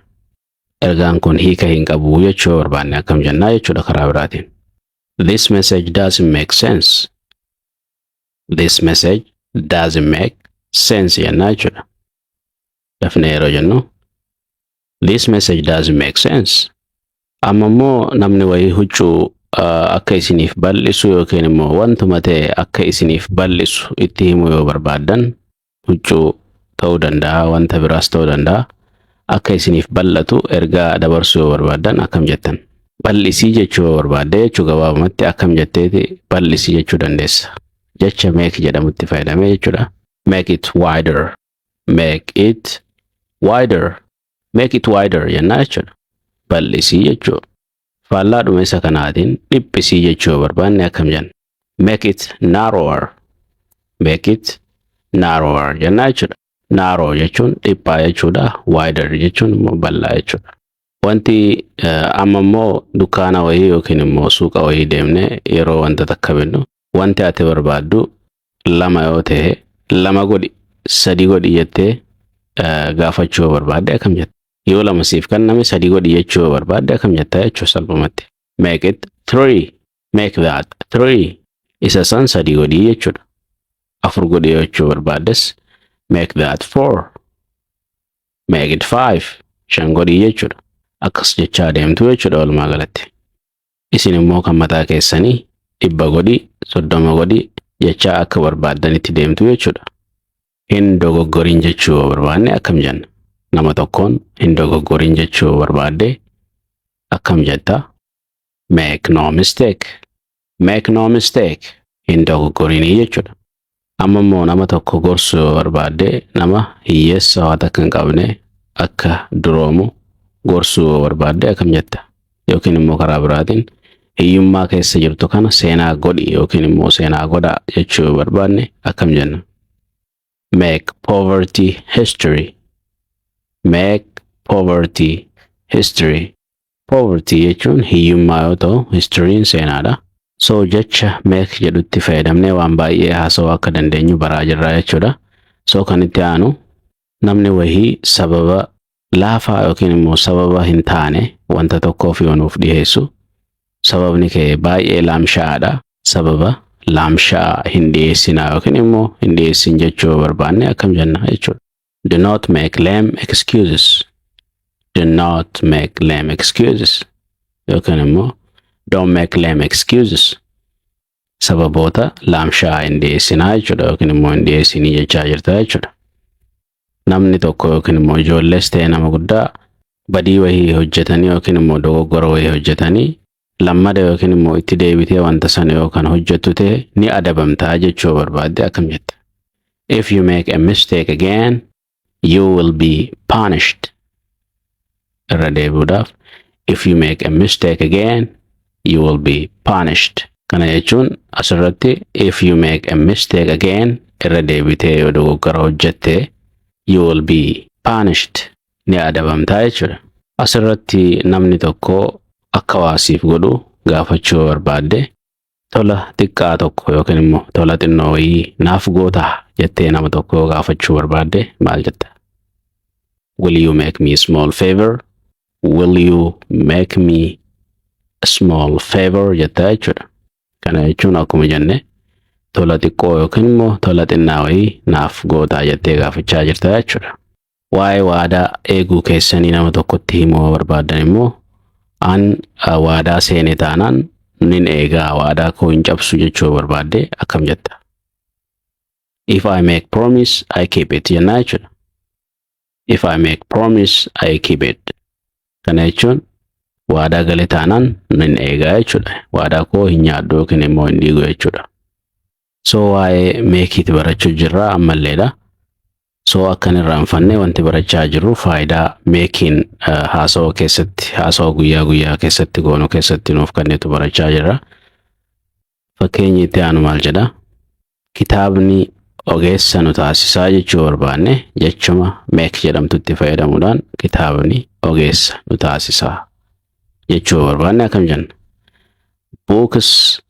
Ergaan kun hiika hin qabu jechuu barbaanne akkam jennaa jechuudha karaa biraatiin. This message doesn't make sense. This message doesn't make sense jennaa jechuudha. Dafnee yeroo jennu this message doesn't make sense. Amma immoo namni wayii huccuu akka isiniif bal'isu yookiin immoo wantuma ta'e akka isiniif bal'isu itti himuu yoo barbaaddan huccuu ta'uu danda'a, wanta biraas ta'uu danda'a. Akka isiniif bal'atu ergaa dabarsuu yoo barbaaddan akkam jettan? Bal'isii jechuu yoo barbaadde jechuu gabaabumatti akkam jetteeti bal'isii jechuu dandeessa. Jecha make jedhamutti fayyadamee jechuudha. Make it wider. Make it wider. Make it wider jennaa jechuudha. Bal'isii jechuu. Faallaadhuma isa kanaatiin dhiphisii jechuu yoo barbaanne akkam jenna? Make it narrower. Make it narrower jennaa jechuudha. Narrow jechuun dhiphaa jechuudha. Wider jechuun immoo bal'aa jechuudha. Wanti amma immoo dukkaana wayii yookiin immoo suuqa wayii deemne yeroo wanta takka binnu wanti ati barbaaddu lama yoo ta'e lama godhi, sadi godhi jettee gaafachuu yoo barbaadde akkam jetta? Yoo lama siif kenname sadi godhi jechuu yoo barbaadde akkam jetta jechuu salphumatti? Make it 3. Make that 3. Isa san sadi godhi jechuudha. Afur godhi jechuu barbaaddes make that 4. Make it 5. Shan godhi jechuudha. Akkas jechaa deemtu jechuudha walumaa galatti. Isin immoo kan mataa keessanii 100 godhi, 30 godhi jechaa akka barbaaddanitti deemtu jechuudha. Hin dogoggorin jechuu yoo barbaanne akkam jenna? Nama tokkoon hin dogoggorin jechuu yoo barbaadde akkam jetta? Make no mistake. Make no mistake. Hin dogoggorinii jechuudha. Amma immoo nama tokko gorsuu yoo barbaadde nama hiyyeessa waa takka hin qabne akka duroomu gorsuu yoo barbaadde akkam jetta? Yookiin immoo karaa biraatiin hiyyummaa keessa jirtu kana seenaa godhi yookiin immoo seenaa godhaa jechuu yoo barbaanne akkam jenna? Make poverty history. Make poverty history. Poverty jechuun hiyyummaa yoo ta'u, historyin seenaadha. So jecha make jedhutti fayyadamnee waan baay'ee haasawaa akka dandeenyu baraa jirra jechuudha. So kan itti aanu namni wayii sababa laafaa yookiin immoo sababa hin taane wanta tokkoof yoo nuuf dhiyeessu sababni kee baay'ee laamshaadha. Sababa laamshaa hin dhiyeessinaa yookiin immoo hin dhiyeessin jechuu yoo barbaanne akkam jenna jechuudha. Do not make lame excuses. Do not make lame excuses. Yookiin immoo don't make lame excuses. Sababoota laamshaa hin dhiyeessinaa jechuudha yookiin immoo hin dhiyeessinii jechaa jirta jechuudha. Namni tokko yookiin immoo ijoollees ta'e nama guddaa badii wayii hojjetanii yookiin immoo dogoggora wayii hojjetanii lammada yookiin immoo itti deebitee wanta sana yookaan hojjettu ta'e ni adabamtaa jechuu barbaadde akkam jetta? If you make a mistake again, you will be punished. Irra deebi'uudhaaf if you make a mistake again, you will be punished. Kana jechuun asirratti if you make a mistake again irra deebitee yoo dogoggora hojjette you will be punished. Ni adabamtaa jechuudha. Asirratti namni tokko akka waasiif godhu gaafachuu barbaadde tola xiqqaa tokko yookiin immoo tola xinnoo wayii naaf gootaa jettee nama tokko gaafachuu barbaadde maal jetta? Will you make me a small favor? Will you make me a small favor jetta jechuudha. Kana jechuun akkuma jenne tola xiqqoo yookiin immoo tola xinnaa wayii naaf gootaa jettee gaafachaa jirta jechuudha. Waa'ee waadaa eeguu keessanii nama tokkotti himuu barbaaddan immoo an waadaa seene taanaan nin eegaa waadaa koo hin cabsu jechuu barbaadde akkam jetta? If I make promise, I keep it jennaa jechuudha. If I make promise, I keep it. Kana jechuun waadaa gale taanaan nin eegaa jechuudha. Waadaa koo hin nyaaddu yookiin immoo hin dhiigu jechuudha. So waa'ee make it barachuu jirra ammalleedha. So akkan irraanfanne wanti barachaa jirru faayidaa making haasawaa keessatti, haasawaa guyyaa guyyaa keessatti goonu keessatti nuuf kennitu barachaa jirra. Fakkeenyi itti aanu maal jedha? Kitaabni ogeessa nu taasisaa jechuu barbaanne jechuma make jedhamtutti fayyadamuudhaan kitaabni ogeessa nu taasisaa jechuu barbaanne akkam jenna. Books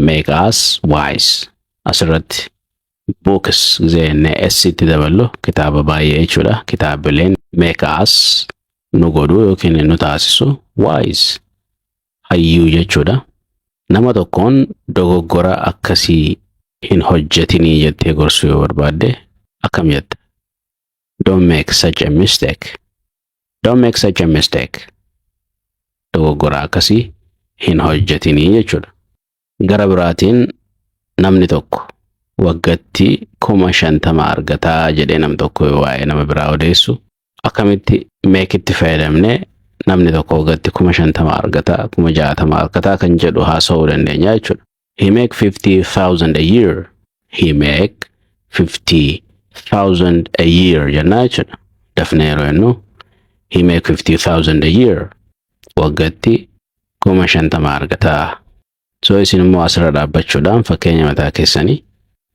make us wise. Asirratti books zeenne itti daballu kitaaba baay'ee jechuudha. Kitaabileen make us nu godhu yookiin nu taasisu wise hayyuu jechuudha. Nama tokkoon dogoggora akkasii hin hojjetinii jettee gorsuu yoo barbaadde akkam jetta. Don't make such a mistake. Don't make such a mistake. Dogoggora akkasii hin hojjetinii jechuudha. Gara biraatiin namni tokko waggaatti 50,000 argataa jedhee nam tokko waa'ee nama biraa odeessu akkamitti make itti fayyadamne namni tokko waggaatti 50,000 argataa 60,000 argataa kan jedhu haasa'uu dandeenya jechuudha. He make 50,000 a year. He make 50,000 a year jennaa jechuudha. Dafnee yeroo jennu he make 50,000 a year waggaatti 50,000 argataa. So isin immoo asirra dhaabbachuudhaan fakkeenya mataa keessanii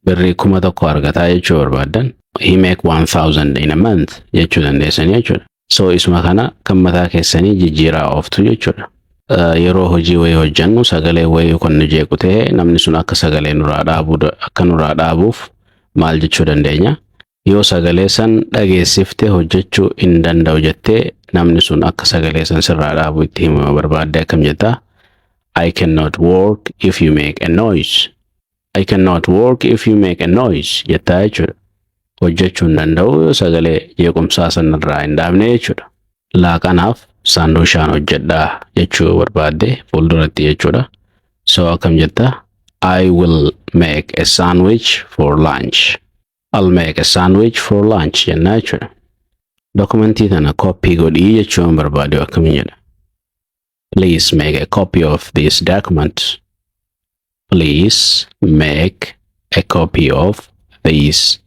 birrii 1,000 argataa jechuu barbaaddan he make 1,000 in a month jechuu dandeessanii jechuudha. So isuma kana kan mataa keessanii jijjiiraa ooftu jechuudha. Yeroo hojii wayii hojjannu sagalee wayii kan nu jeequ ta'e namni sun akka sagalee nurraa dhaabuuf maal jechuu dandeenya. Yoo sagalee san dhageessifte hojjechuu hin danda'u jettee namni sun akka sagalee san sirraa dhaabu itti himuu barbaadde akkam jettaa. I cannot work if you make a noise. I cannot work if you make a noise jettaa jechuudha. Hojjechuu hin danda'u yoo sagalee jeequmsaa sanarraa hin dhaabne jechuudha. Laaqanaaf saanduushaan hojjedhaa jechuu barbaadde fuulduratti jechuudha. So akkam jettaa. I will make a sandwich for lunch. I'll make a sandwich for lunch jennaa jechuudha. Dokumentii tana copy godhii jechuun barbaade akkam jedha. Please make a copy of this document. Please make a copy of this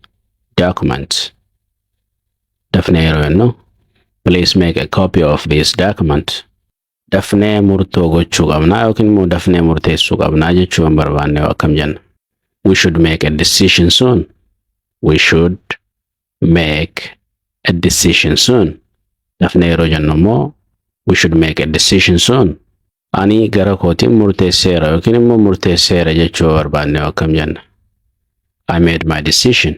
document. Dafnee yeroo jennu please make a copy of this document. Dafnee murtoo gochuu qabnaa yookiin immoo dafnee murteessuu qabnaa jechuun barbaanne akkam jenna. We should make a decision soon. We should make a decision soon. Dafnee yeroo jennu immoo we should make a decision soon. Ani gara kootiin murteesseera yookiin immoo murteesseera jechuu barbaanne akkam jenna. I made my decision.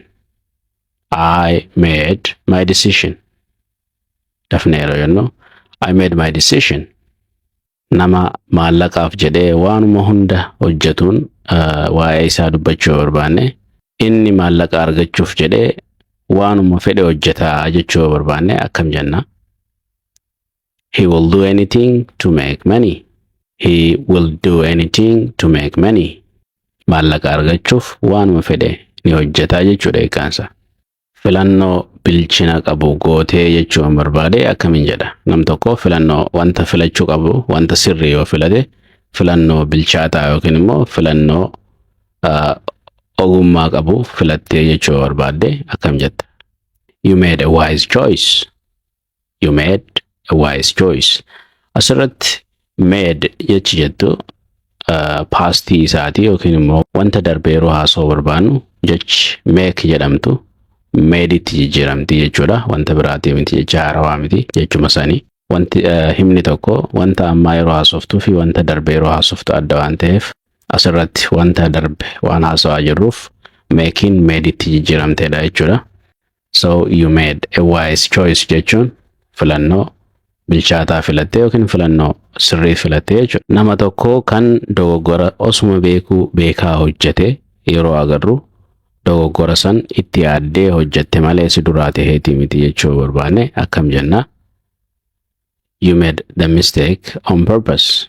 I made my decision. Dafnee yeroo jennu I made my decision. Nama maallaqaaf jedhee waanuma hunda hojjetuun waa'ee isaa dubbachuu barbaanne inni maallaqa argachuuf jedhee waanuma fedhe hojjetaa jechuu barbaanne akkam jenna. He will do anything to make money. He will do anything to make money. Maallaqa argachuuf waanuma fedhe ni hojjetaa jechuudha hiikaansa. Filannoo bilchina qabu gootee jechuun barbaade akkamiin jedha. Nam tokko filannoo wanta filachuu qabu wanta sirrii yoo filate filannoo bilchaataa yookiin immoo filannoo ogummaa qabu filattee jechuu barbaade akkam jetta. You made a wise choice. You made a wise choice. Asirratti made jechi jettu paastii isaati yookiin immoo wanta darbee yeroo haasa'uu barbaannu jechi make jedhamtu made itti jijjiiramti jechuudha. Wanta biraatii miti jecha haarawaa miti jechuma sanii. Wanti himni tokko wanta ammaa yeroo haasoftuu fi wanta darbee yeroo haasoftu adda waan ta'eef asirratti wanta darbe waan haasawaa jirruuf making made itti jijjiiramteedha jechuudha. So you made a wise choice jechuun filannoo bilchaataa filattee yookiin filannoo sirrii filattee jechuudha. Nama tokko kan dogoggora osuma beekaa hojjete yeroo agarru dogoggora san itti yaaddee hojjette malee si duraa ta'eetii miti jechuu barbaanne akkam jenna. You made the mistake on purpose.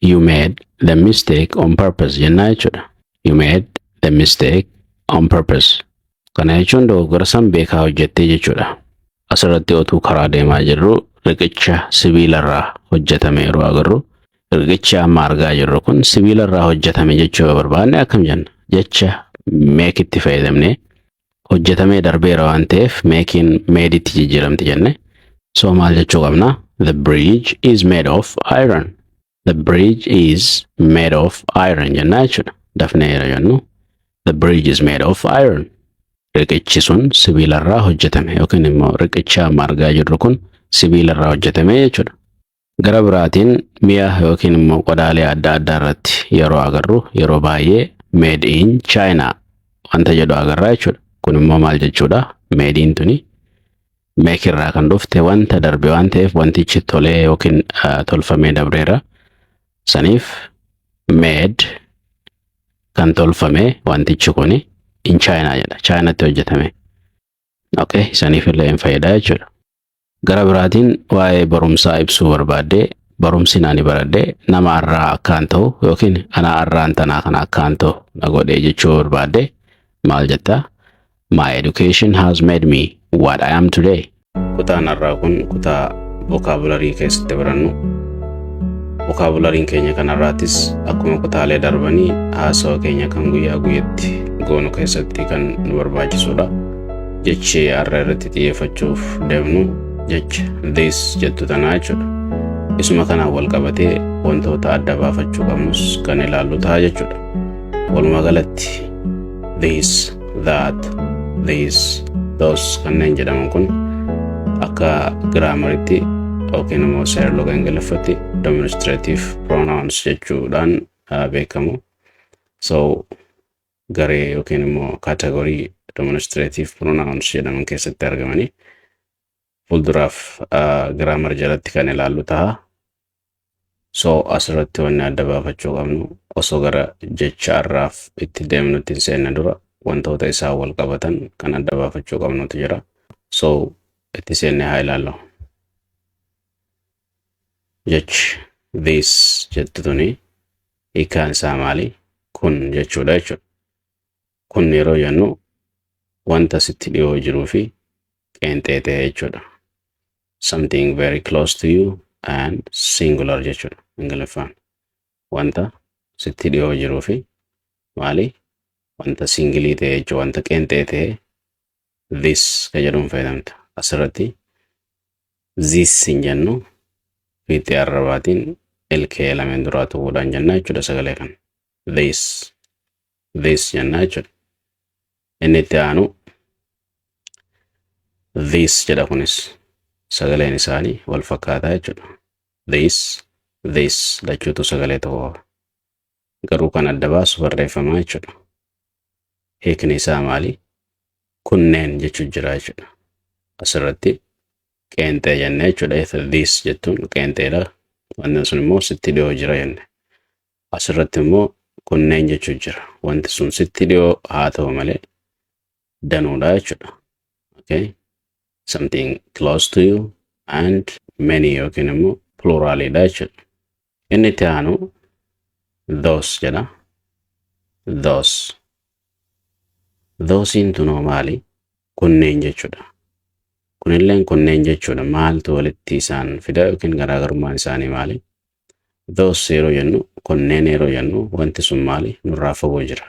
You made the mistake on purpose jennaa jechuudha. You made the mistake on purpose. Kana jechuun dogoggora san beekaa hojjette jechuudha. Asirratti otuu karaa deemaa jirru riqicha sibiilarraa hojjetame yeroo agarru riqicha amma argaa jirru kun sibiilarraa hojjetame jechuu barbaanne akkam jenna. Jecha make itti fayyadamne hojjetamee darbeera waan ta'eef making made itti jijjiiramti jenne. So maal jechuu qabna? The bridge is made of iron. The bridge is made of iron jennaa jechuudha. Dafnee yeroo jennu the bridge is made of iron. riqichi sun sibiilarraa hojjetame yookiin immoo riqicha amma argaa jirru kun sibiilarraa hojjetame jechuudha. Gara biraatiin mi'a yookiin immoo qodaalee adda addaa irratti yeroo agarru yeroo baay'ee made in China wanta jedhu agarra jechuudha. Kun immoo maal jechuudha? Made in tuni make irraa kan dhufte wanta darbe waan ta'eef wantichi tolee yookiin tolfamee dabreera. Saniif made kan tolfame wantichi kuni in China jedha. Chinatti hojjetame. Okay, saniif illee hin fayyadaa jechuudha. Gara biraatiin waa'ee barumsaa ibsuu barbaadde barumsi ani baradhe nama irraa akkaan ta'u yookiin ana irraan tanaa kana akkaan ta'u na godhee jechuu barbaadde maal jetta? My education has made me what I am today. Kutaan irraa kun kutaa vocabulary keessatti barannu. Vocabulary keenya kanarraatis akkuma kutaalee darbanii haasawaa keenya kan guyyaa guyyatti goonu keessatti kan nu barbaachisudha. Jechi har'a irratti xiyyeeffachuuf deemnu jecha this jettu tanaa jechuudha. Isuma kanaan wal qabatee wantoota adda baafachuu qabnus kan ilaallu ta'a jechuudha. Walumaa galatti this, that, this, those kanneen jedhaman kun akka giraamaritti yookiin immoo seerloga ingiliffatti demonstrative pronouns jechuudhaan beekamu. So garee yookiin immoo kategorii demonstrative pronouns jedhaman keessatti argamanii fuulduraaf giraamar jalatti kan ilaallu ta'a. So asirratti wanni adda baafachuu qabnu osoo gara jecha irraaf itti deemnutti hin seenne dura wantoota isaa wal qabatan kan adda baafachuu qabnutu jira. So itti seenne haa ilaallu. Jechi this jettu tuni hiikaan isaa maali? Kun jechuudha jechuudha. Kun yeroo jennu wanta sitti dhiyoo jiruu fi qeenxee ta'e jechuudha. Something very close to you and singular jechuudha ingiliffaan. Wanta sitti dhiyoo jiruu fi maali? Wanta singilii ta'e jechuudha. Wanta qeenxee ta'e this ka jedhuun fayyadamta. Asirratti this hin jennu fiixee arrabaatiin ilkee lameen duraa tuquudhaan jennaa jechuudha sagalee kan. This jennaa jechuudha. Inni itti aanu this jedha kunis sagaleen isaanii wal fakkaataa jechuudha. This lachuutu sagalee tokko qaba. Garuu kan adda baasu barreeffamaa jechuudha. Hiikni isaa maali? Kunneen jechuun jira jechuudha. Asirratti qeenxee jennee jechuudha. This jettuun qeenxeedha. Wanti sun immoo sitti dhiyoo jira jenne. Asirratti immoo kunneen jechuun jira. Wanti sun sitti dhiyoo haa ta'u malee danuudha jechuudha. Okay? Something close to you and many yookiin immoo pluralidha jechuudha. Inni itti aanu those jedha. Thosein tunoo maali? Kunneen jechuudha. Kunilleen kunneen jechuudha. Maaltu walitti isaan fida yookiin garaagarummaan isaanii maali? Those yeroo jennu kunneen yeroo jennu wanti sun maali? Nurraa fagoo jira.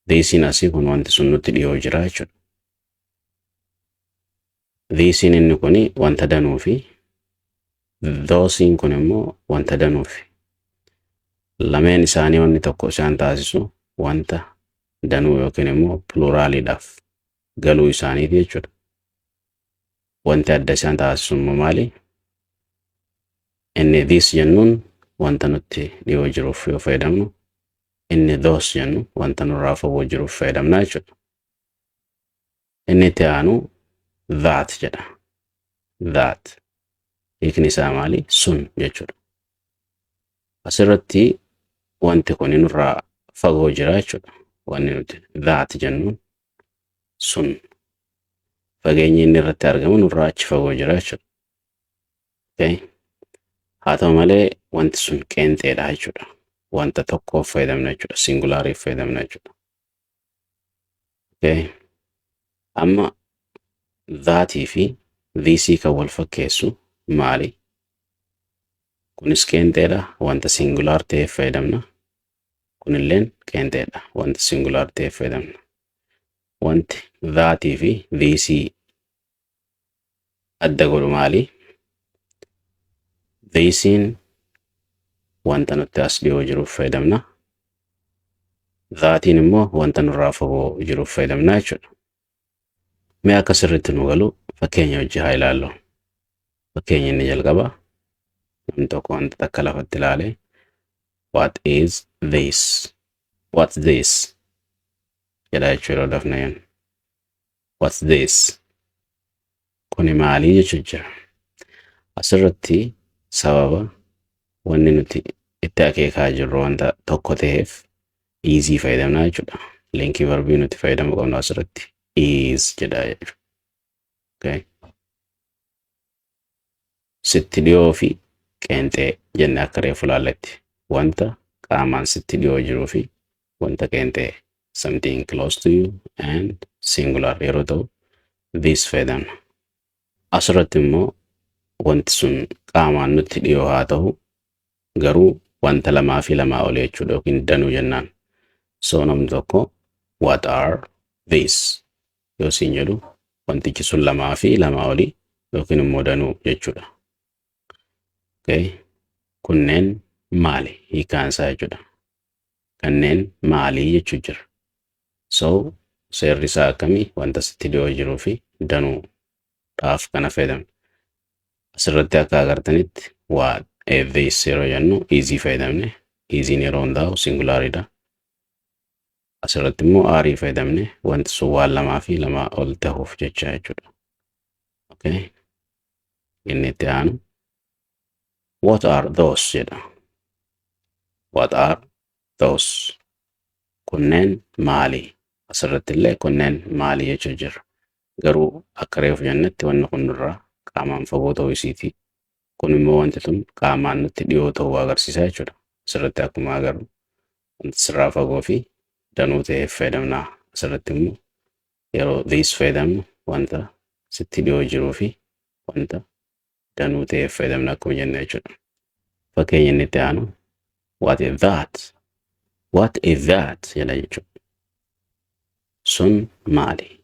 Thisin asii kun wanti sun nutti dhiyoo jira jechuudha. Thisin inni kuni wanta danuu fi thosein kun immoo wanta danuu fi lameen isaanii wanni tokko isaan taasisu wanta danuu yookiin immoo pluraalidhaaf galuu isaaniiti jechuudha. Wanti adda isaan taasisu immoo maali? Inni this jennuun wanta nutti dhiyoo jiruuf yoo fayyadamnu, inni those jennu wanta nurraa fagoo jiruuf fayyadamna jechuudha. Inni itti aanu that jedha. That hiikni isaa maali? Sun jechuudha. Asirratti wanti kun nurraa fagoo jira jechuudha. Wanni nuti that jennuun sun fageenyi inni irratti argamu nurraa achi fagoo jira jechuudha. Okay? Haa ta'u malee wanti sun qeenxeedha jechuudha. Wanta tokkoof fayyadamna jechuudha. Singulaariif fayyadamna jechuudha. Okay? Amma thatii fi thisii kan wal fakkeessu maali? Kunis qeenxeedha. Wanta singulaar ta'eef fayyadamna. Kunilleen qeenxeedha. Wanta singulaar ta'eef fayyadamna. Wanti thatii fi thisii adda godhu maali? Thisin wanta nutti as dhiyoo jiruuf fayyadamna. Thatin immoo wanta nurraa fagoo jiruuf fayyadamna jechuudha. Mee akka sirriitti nu galu fakkeenya hojii haa ilaallu. Fakkeenya inni jalqaba namni tokko wanta takka lafatti ilaale what is this? What's this? Jedha jechuu yeroo dafna yoon. What's this? Kuni maalii jechuu jira. Asirratti sababa wanni nuti itti akeekaa jirru wanta tokko ta'eef easy fayyadamna jechuudha. Linkii verbii nuti fayyadamu qabnu asirratti is jedha jechuudha. Okay. Sitti dhiyoo fi qeenxee jenne akka reefu laalletti wanta qaamaan sitti dhiyoo jiruu fi wanta qeenxee something close to you and singular yeroo ta'u this fayyadamna. Asirratti immoo wanti sun qaamaan nutti dhiyoo haa ta'u garuu wanta lamaa fi lamaa olii jechuudha yookiin danuu jennaan. So namni tokko what are these? Yoo siin jedhu wantichi sun lamaa fi lamaa olii yookiin immoo danuu jechuudha. Okay. Kunneen maali? Hiikaan isaa jechuudha. Kanneen maalii jechuu jira. So seerri isaa akkamii wanta sitti dhiyoo jiruu fi danuudhaaf kana fayyadamna. Asirratti akka agartanitti what this yeroo jennu easy fayyadamne. Easy'n yeroo hundaa'u singularidha. Asirratti immoo are fayyadamne wanti sun waan lamaa fi lamaa ol ta'uuf jecha jechuudha. Okay. Inni itti aanu what are those jedha. What are those? Kunneen maali? Asirratti illee kunneen maali jechuu jira. Garuu akka reefu jennetti wanni kun nurraa qaamaan fagoo ta'uu isiiti. Kun immoo wanti tun qaamaan nutti dhiyoo ta'uu agarsiisa jechuudha. Asirratti akkuma agarru wanti sirraa fagoo fi danuu ta'eef fayyadamna. Asirratti immoo yeroo this fayyadamnu wanta sitti dhiyoo jiruu fi wanta danuu ta'eef fayyadamna akkuma jenne jechuudha. Fakkeenya inni itti aanu what is that? What is that? Jedha jechuudha. Sun maali?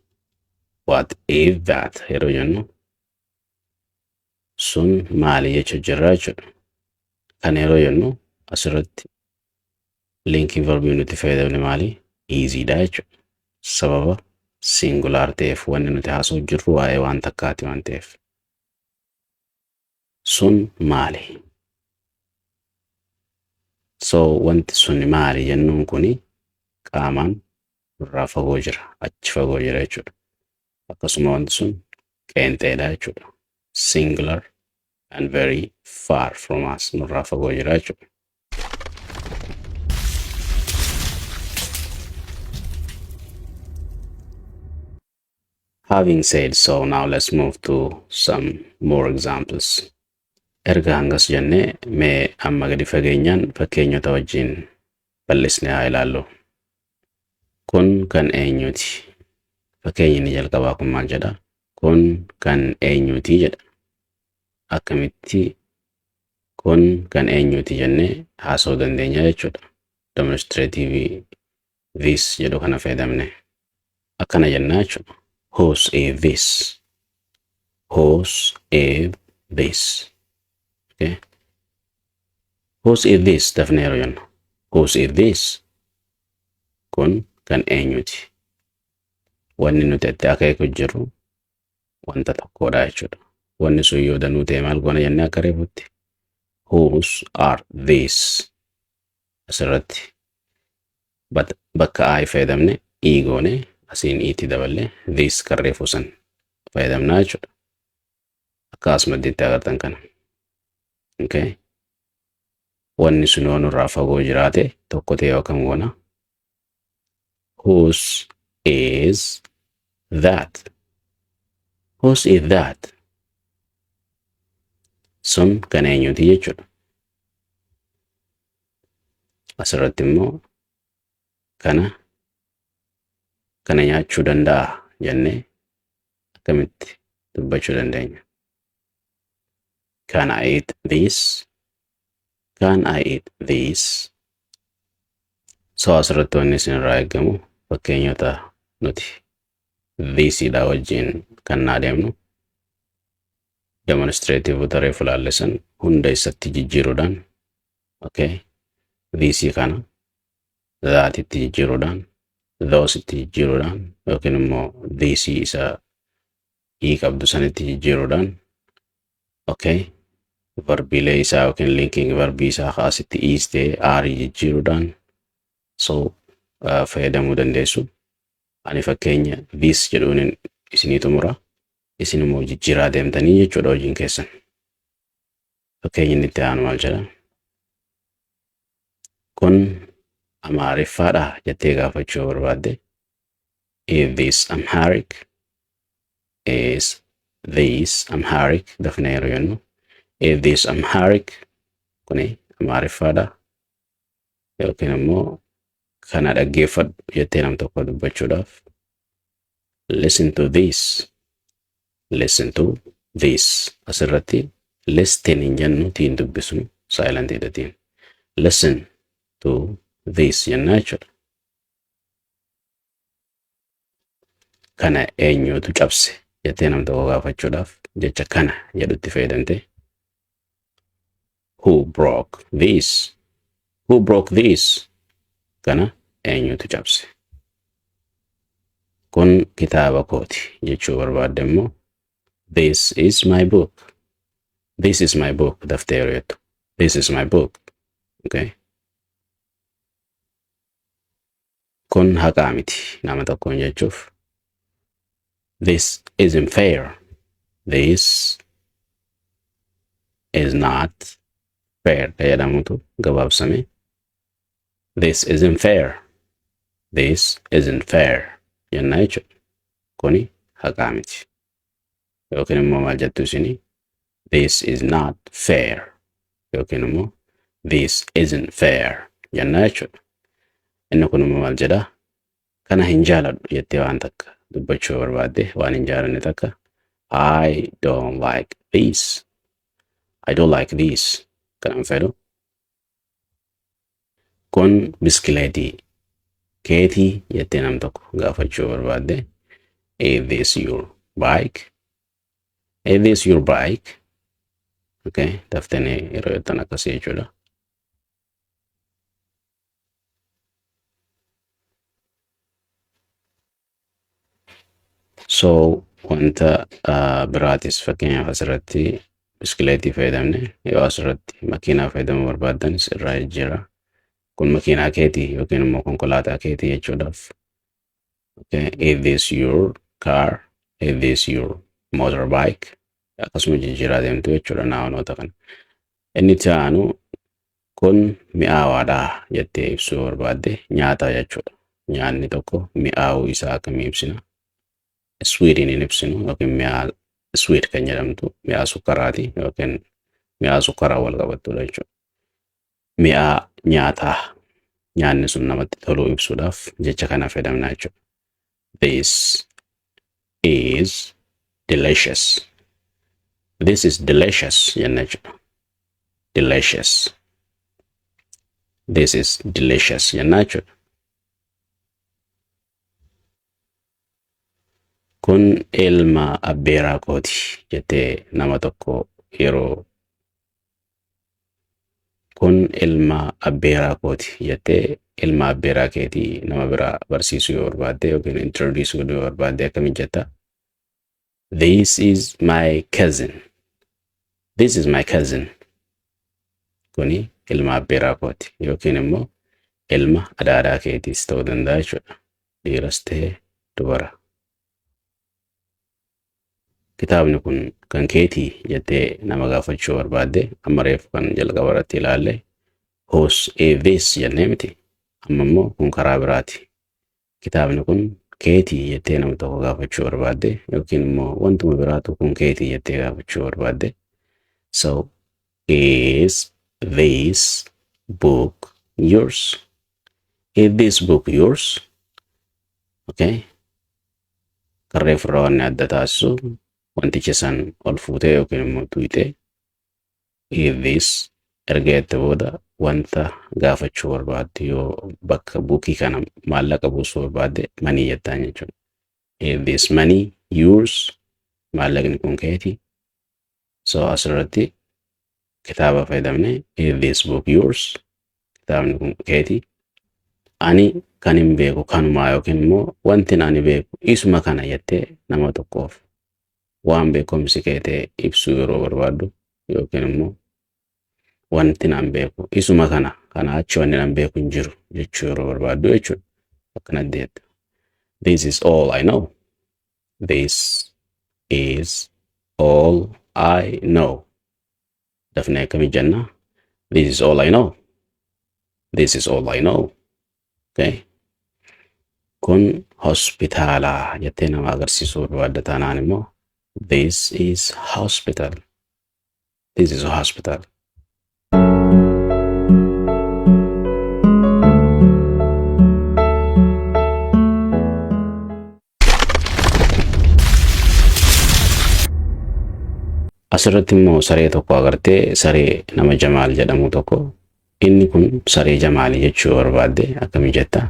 What is that? Yeroo jennu sun maali jechuu jirra jechuudha. Kan yeroo jennu asirratti linkii verbii nuti fayyadamne maali? Easy'dha jechuudha. Sababa singular ta'eef wanni nuti haasa'u jirru waa'ee waan takkaati waan ta'eef. Sun maali? So wanti sun maali jennuun kuni qaamaan irraa fagoo jira. Achi fagoo jira jechuudha. Akkasuma wanti sun qeenxeedha jechuudha. Singular and very far from us. Nurraa fagoo jira jechuudha. Having said so, now let's move to some more examples. Erga hangas jennee mee amma gadi fageenyaan fakkeenyota wajjin bal'isnee haa ilaallu. Kun kan eenyuti? Fakkeenyi inni jalqabaa kun maal jedha? Kun kan eenyuti jedha. Akkamitti kun kan eenyuti jennee haasa'uu dandeenya jechuudha. Demonstrative this jedhu kana fayyadamne. Akkana jennaa jechuudha. Whose is this? Whose is this? Okay. Whose is this? Dafnee yeroo jennu. Whose is this? Kun kan eenyuti? Wanni nuti itti akeeku jirru wanta tokkodha jechuudha. Wanni sun yoo danuu ta'e maal goona jennee akka reefutti. Whose are these? Asirratti bakka I fayyadamne I goone asiin itti daballe this kan reefu san fayyadamnaa jechuudha. Akkasuma itti agartan kana. Okay. Wanni sun yoo nurraa fagoo jiraate tokko ta'e yookaan goona. Whose is that? Whose is that? Sun kan eenyuti jechuudha. Asirratti immoo kana nyaachuu danda'a jennee akkamitti dubbachuu dandeenya? Can I eat this? Can I eat this? So asirratti wanni isinirraa eegamu fakkeenyota nuti thisidha wajjin kan adeemnu demonstrative taree fulaallesan hunda isatti jijjiiruudhaan okay this kana that itti jijjiiruudhaan those itti jijjiiruudhaan yookiin immoo this isa ii qabdu sanitti jijjiiruudhaan okay verbiilee isaa yookiin linking verbii isaa kaasitti iis ta'e aarii jijjiiruudhaan so fayyadamuu dandeessu. Ani fakkeenya this jedhuun isinii xumura isin immoo jijjiiraa deemtanii jechuudha hojiin keessan. Fakkeenya inni itti aanu maal jedha? Kun Amaariffaadha jettee gaafachuu barbaadde. Is this Amharic? Is this Amharic? Dafnee yeroo jennu is this Amharic? Kuni Amaariffaadha yookiin immoo kana dhaggeeffadhu jettee nam tokko dubbachuudhaaf listen to this. Listen to this. Asirratti listen hin jennu tiin dubbisnu silent hidhatiin. Listen to this jennaa jechuudha. Kana eenyutu cabse jettee nam tokko gaafachuudhaaf jecha kana jedhutti fayyadamte. Who broke this? Who broke this? Kana eenyutu cabse. Kun kitaaba kooti jechuu barbaadde immoo this is my book. This is my book. Daftee yeroo jettu this is my book. Okay. Kun haqaa miti nama tokkoon jechuuf this isn't fair. This is not fair jedhamutu gabaabsame. This isn't fair. This isn't fair jennaa jechuudha. Kuni haqaa miti. Yookiin immoo maal jettu isinii this is not fair yookiin immoo this isn't fair jennaa jechuudha. Inni kun immoo maal jedha? Kana hin jaaladhu jettee waan takka dubbachuu barbaadde waan hin jaalanne takka I don't like this. I don't like this. Kana hin fedhu. Kun biskileetii keetii jettee nam tokko gaafachuu barbaadde is this your bike? Is this your bike? Okay, daftanii yeroo jettan akkasii jechuudha. So wanta biraatis fakkeenyaaf asirratti biskileetii fayyadamne yoo asirratti makiinaa fayyadamuu barbaaddanis irraa jijjiira. Kun makiinaa keetii yookiin immoo konkolaataa keetii jechuudhaaf. Okay, is this your car? Is this your motorbike? Akkasuma jijjiiraa deemtu jechuudha naawanoota kana. Inni itti aanu kun mi'aawaadha jettee ibsuu barbaadde nyaata jechuudha. Nyaanni tokko mi'aawuu isaa akkamii ibsina? Sweetiin hin ibsinu yookiin mi'aa sweet kan jedhamtu mi'aa sukkaraati yookiin mi'aa sukkaraa wal qabattudha jechuudha. Mi'aa nyaataa nyaanni sun namatti toluu ibsuudhaaf jecha kana fayyadamna jechuudha. This is delicious. This is delicious jenna jechuudha. Delicious. This is delicious jenna jechuudha. Kun ilma abbeeraa kooti jettee nama tokko yeroo kun ilma abbeeraa kooti jettee ilma abbeeraa keetii nama biraa barsiisuu yoo barbaadde yookiin introduce godhuu yoo barbaadde akkamiin jetta? This is my cousin. This is my cousin. Kuni ilma abbeeraa kooti yookiin immoo ilma adaadaa keetiis ta'uu danda'a jechuudha. Dhiiras ta'e dubara. Kitaabni kun kan keetii jettee nama gaafachuu barbaadde amma reefu kan jalqaba irratti ilaalle whose is this jennee miti. Amma immoo kun karaa biraati. Kitaabni kun keetii jettee nama tokko gaafachuu barbaadde yookiin immoo wantuma biraatu kun keetii jettee gaafachuu barbaadde. So is this book yours? Is this book yours? Okay. Karreef irraa wanni adda taasisu wanticha san ol fuutee yookiin immoo tuyxee is this erga jette booda wanta gaafachuu barbaadde yoo bakka buukii kana maallaqa buusuu barbaadde money jettaan jechuudha. Is this money yours? Maallaqni kun keetii. So asirratti kitaaba fayyadamne is this book yours? Kitaabni kun keetii. Ani kan hin beeku kanumaa yookiin immoo wanti ani beeku isuma kana jettee nama tokkoof waan beekumsi kee ta'e ibsuu yeroo barbaaddu yookiin immoo wanti nan beeku isuma kana achi wanni nan beeku hin jiru jechuu yeroo barbaaddu jechuudha. Akkanatti jetta. This is all I know. This is all I know. Dafnee akkamii jenna? This is all I know. This is all I know. Okay. Kun hospitaala jettee nama agarsiisuu barbaadda taanaan immoo this is hospital. This is a hospital. Asirratti immoo saree tokko agartee saree nama Jamaal jedhamu tokko inni kun saree Jamaalii jechuu barbaadde akkamii jetta?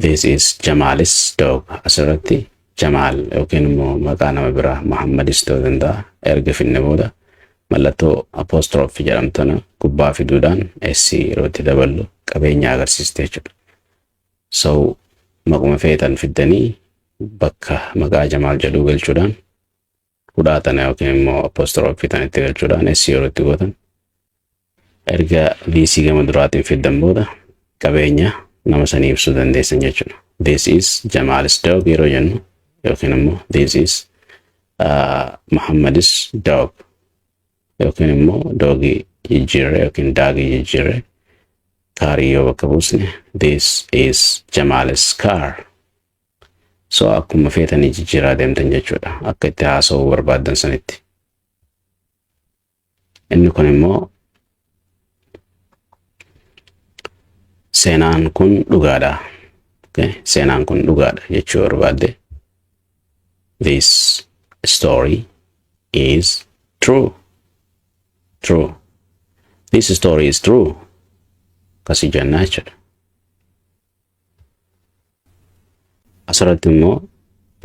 This is Jamal's dog. Asirratti Jamaal yookiin immoo maqaa nama biraa Muhammadis ta'uu danda'a. Erga finne booda mallattoo apostrophe jedhamtana gubbaa fiduudhaan s yeroo itti daballu qabeenya agarsiiste jechuudha. So maquma feetan fiddanii bakka maqaa Jamaal jedhu galchuudhaan hudhaatana yookiin immoo apostrophe fitan itti galchuudhaan s yeroo itti gootan erga VC gama duraatiin fiddan booda qabeenya nama sanii ibsuu dandeessan jechuudha. This is Jamal's dog yeroo jennu yookiin immoo this is Muhammad's dog yookiin immoo doogii jijjiirre yookiin daagii jijjiirre kaarii yoo bakka buusne this is Jamal's car. So akkuma feetanii jijjiiraa deemtan jechuudha akka itti haasa'uu barbaaddan sanitti. Inni kun immoo seenaan kun dhugaadha. Okay. Seenaan kun dhugaadha jechuu barbaadde. This story is true. True. This story is true. Kasii jennaa jechuudha. Asirratti immoo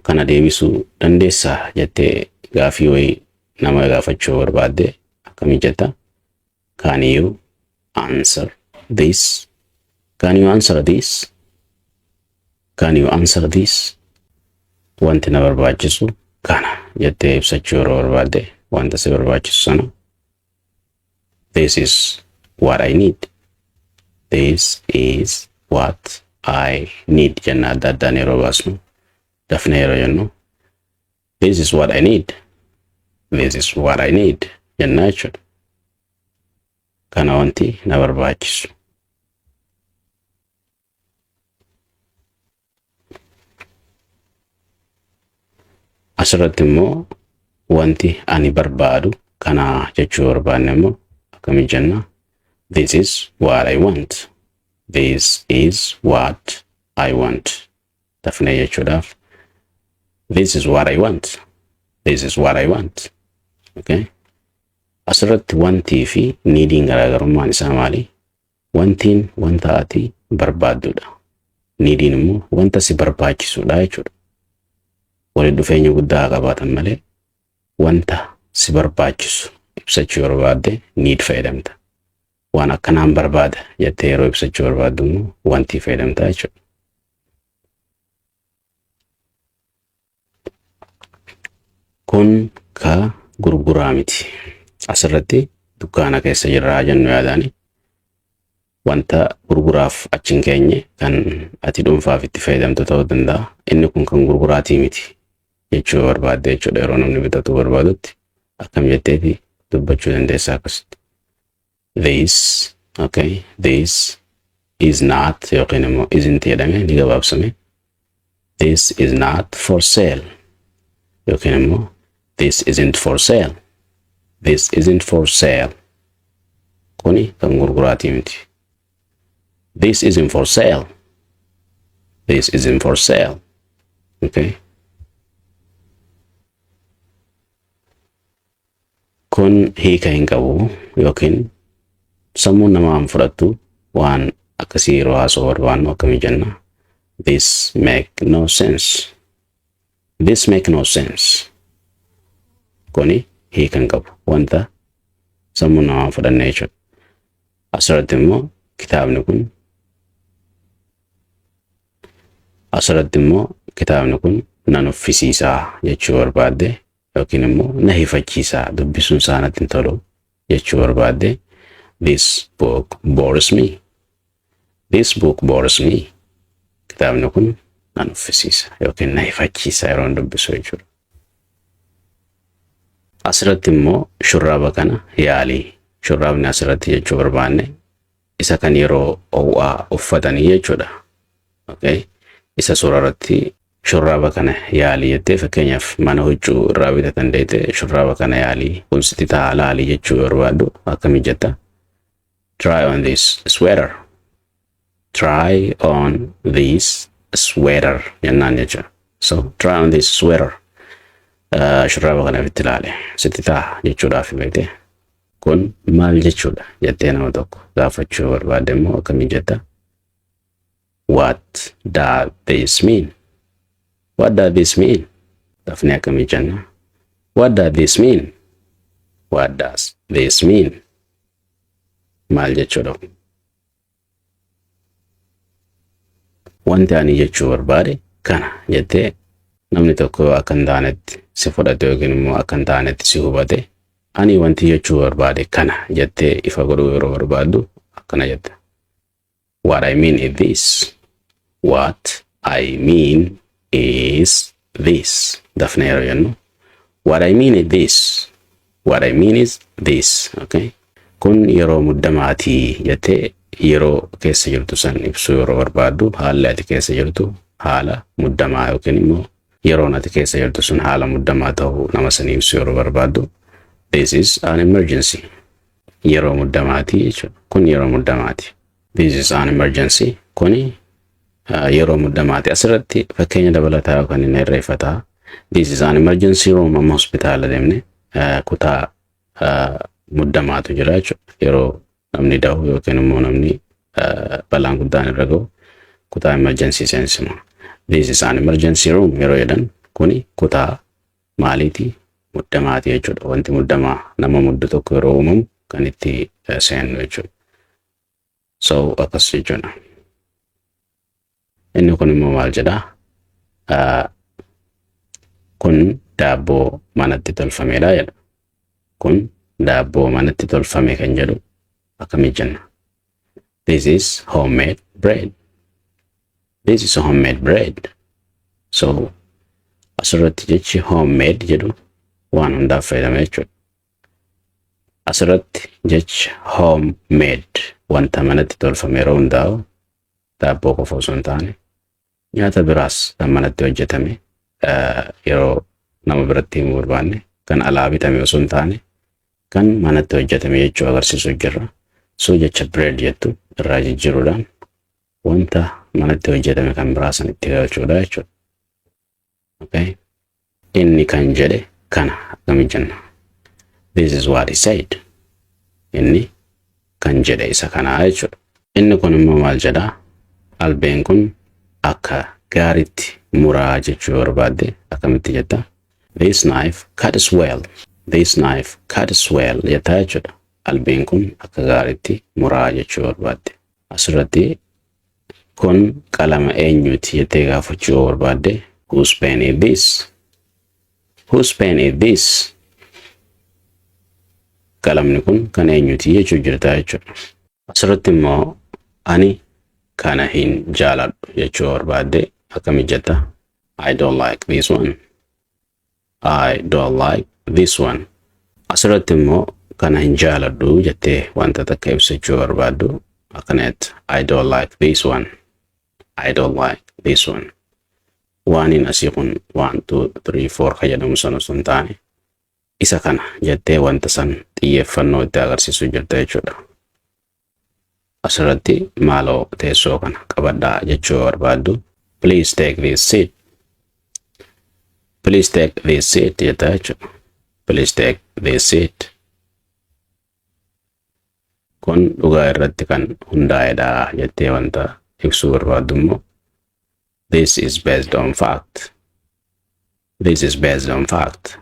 kana deebisuu dandeessaa jettee gaafii wayii nama gaafachuu barbaadde akkamii jetta? Can you answer this? Can you answer this? Can you answer this? Wanti na barbaachisu kana jettee ibsachuu yeroo barbaadde wanta si barbaachisu sana. This is what I need. This is what I need. Jenna adda addaan yeroo baasnu dafnee yeroo jennu this is what I need. This is what I need. Jenna jechuudha. Kana wanti na barbaachisu. Asirratti immoo wanti ani barbaadu kana jechuu barbaanne immoo akkamii jenna? This is what I want. This is what I want. Dafnee jechuudhaaf this is what I want. This is what I want. Okay. Asirratti wantii fi neediin garaagarummaan isaa maali? Wantiin wanta ati barbaaddudha. Neediin immoo wanta si barbaachisudha jechuudha. Walitti dhufeenya guddaa qabaatan malee wanta si barbaachisu ibsachuu barbaadde need fayyadamta. Waan akkanaan barbaada jettee yeroo ibsachuu barbaaddu immoo wanti fayyadamta jechuudha. Kun ka gurguraa miti. Asirratti dukkaana keessa jirraa jennu yaadaani wanta gurguraaf achiin keenye kan ati dhuunfaaf itti fayyadamtu ta'uu danda'a. Inni kun kan gurguraatii miti jechuu barbaadde jechuudha. Yeroo namni bitatu barbaadutti akkam jetteeti dubbachuu dandeessaa akkasitti. This, okay, this is not yookiin immoo isn't jedhame ni gabaabsame. This is not for sale yookiin immoo this isn't for sale. This isn't for sale. Kuni kan gurguraatii miti. This isn't for sale. This isn't for sale. Okay. Kun hiika hin qabu yookiin sammuun nama hin fudhattu waan akkasii yeroo haasa'uu barbaannu akkamii jenna? This make no sense. This make no sense. Kuni hiika hin qabu wanta sammuun nama hin fudhanne jechuudha. Asirratti immoo kitaabni kun nan uffisiisaa jechuu barbaadde yookiin immoo na hifachiisaa dubbisuun isaa natti hin tolu jechuu barbaadde this book bores me. This book bores me. Kitaabni kun na nuffisiisa yookiin na hifachiisa yeroo dubbisu jechuudha. Asirratti immoo shurraaba kana yaalii. Shurraabni asirratti jechuu barbaanne isa kan yeroo ho'aa uffatanii jechuudha. Okay? Isa suurarratti shurraaba kana yaalii jettee fakkeenyaaf mana huccuu irraa bitatan deete shurraaba kana yaalii kun sitti ta'a laalii jechuu barbaaddu akkamiin jetta? Try on this sweater. Try on this sweater jennaan jechuudha. So try on this sweater. Shurraaba kana bitti ilaale sitti ta'a jechuudhaaf beekte. Kun maal jechuudha jettee nama tokko gaafachuu barbaadde immoo akkamiin jetta? What does this mean? What does this mean? Dafnee akkamiin jenna? What does this mean? What does this mean? Maal jechuudha? Wanti ani jechuu barbaade kana jettee namni tokko akka hin taanetti si fudhate yookiin immoo akka hin taanetti si hubate ani wanti jechuu barbaade kana jettee ifa godhuu yeroo barbaaddu akkana jetta. What I mean is this. What I mean is this. Dafnee yeroo jennu what I mean is this. What I mean is this. Okay? Kun yeroo muddamaatii jettee yeroo keessa jirtu san ibsuu yeroo barbaaddu haalli ati keessa jirtu haala muddamaa yookiin immoo yeroo ati keessa jirtu sun haala muddamaa ta'uu nama san ibsuu yeroo barbaaddu this is an emergency. Yeroo muddamaati jechuudha. Kun yeroo muddamaati. This is an emergency. Kuni yeroo muddamaati. Asirratti fakkeenya dabalataa yookaan inni irreeffataa. This is an emergency room. Amma hospitaala deemne kutaa muddamaatu jira jechuudha. Yeroo namni da'u yookiin immoo namni balaan guddaan irra ga'u kutaa emergency seensima. This is an emergency room yeroo jedhan kuni kutaa maaliiti? Muddamaati jechuudha. Wanti muddamaa nama muddu tokko yeroo uumamu kan itti seennu jechuudha. So akkas jechuudha. Inni kun immoo maal jedhaa? Kun daabboo manatti tolfameedha jedha. Kun daabboo manatti tolfame kan jedhu akkamiin jenna? This is homemade bread. This is homemade bread. So asirratti jechi homemade jedhu waan hundaaf fayyadame jechuudha. Asirratti jechi homemade wanta manatti tolfame yeroo hundaa'u daabboo qofa osoo hin taane nyaata biraas kan manatti hojjetame yeroo nama biratti himuu barbaanne kan alaa bitame osoo hin taane kan manatti hojjetame jechuu agarsiisuu jirra. So jecha bread jettu irraa jijjiiruudhaan wanta manatti hojjetame kan biraa san itti galchuudha jechuudha. Okay? Inni kan jedhe kana akkamiin jenna? This is what he said. Inni kan jedhe isa kanaa jechuudha. Inni kun immoo maal jedhaa? Albeen kun akka gaariitti muraa jechuu barbaadde akkamitti jetta? This knife cuts well. This knife cuts well jettaa jechuudha. Albeen kun akka gaariitti muraa jechuu barbaadde. Asirratti kun qalama eenyuuti jettee gaafachuu barbaadde whose pen is this? Whose pen is this? Qalamni kun kan eenyuuti jechuu jirta jechuudha. Asirratti immoo ani kana hin jaaladhu jechuu barbaadde akkamiin jetta? I don't like this one. I don't like this one. Asirratti immoo kana hin jaaladhu jettee wanta takka ibsachuu barbaaddu akkana jetta. I don't like this one. I don't like this one. Waan hin asii kun 1 2 3 4 fayyadamu sana osoo hin taane isa kana jettee wanta san xiyyeeffannoo itti agarsiisuu jirta jechuudha. Asirratti maaloo teessoo kana qabadhaa jechuu barbaaddu please take this seat. Please take this seat jetta jechuudha. Please take this seat. Kun dhugaa irratti kan hundaa'edha jettee wanta ibsuu barbaaddu immoo this is based on fact. This is based on fact.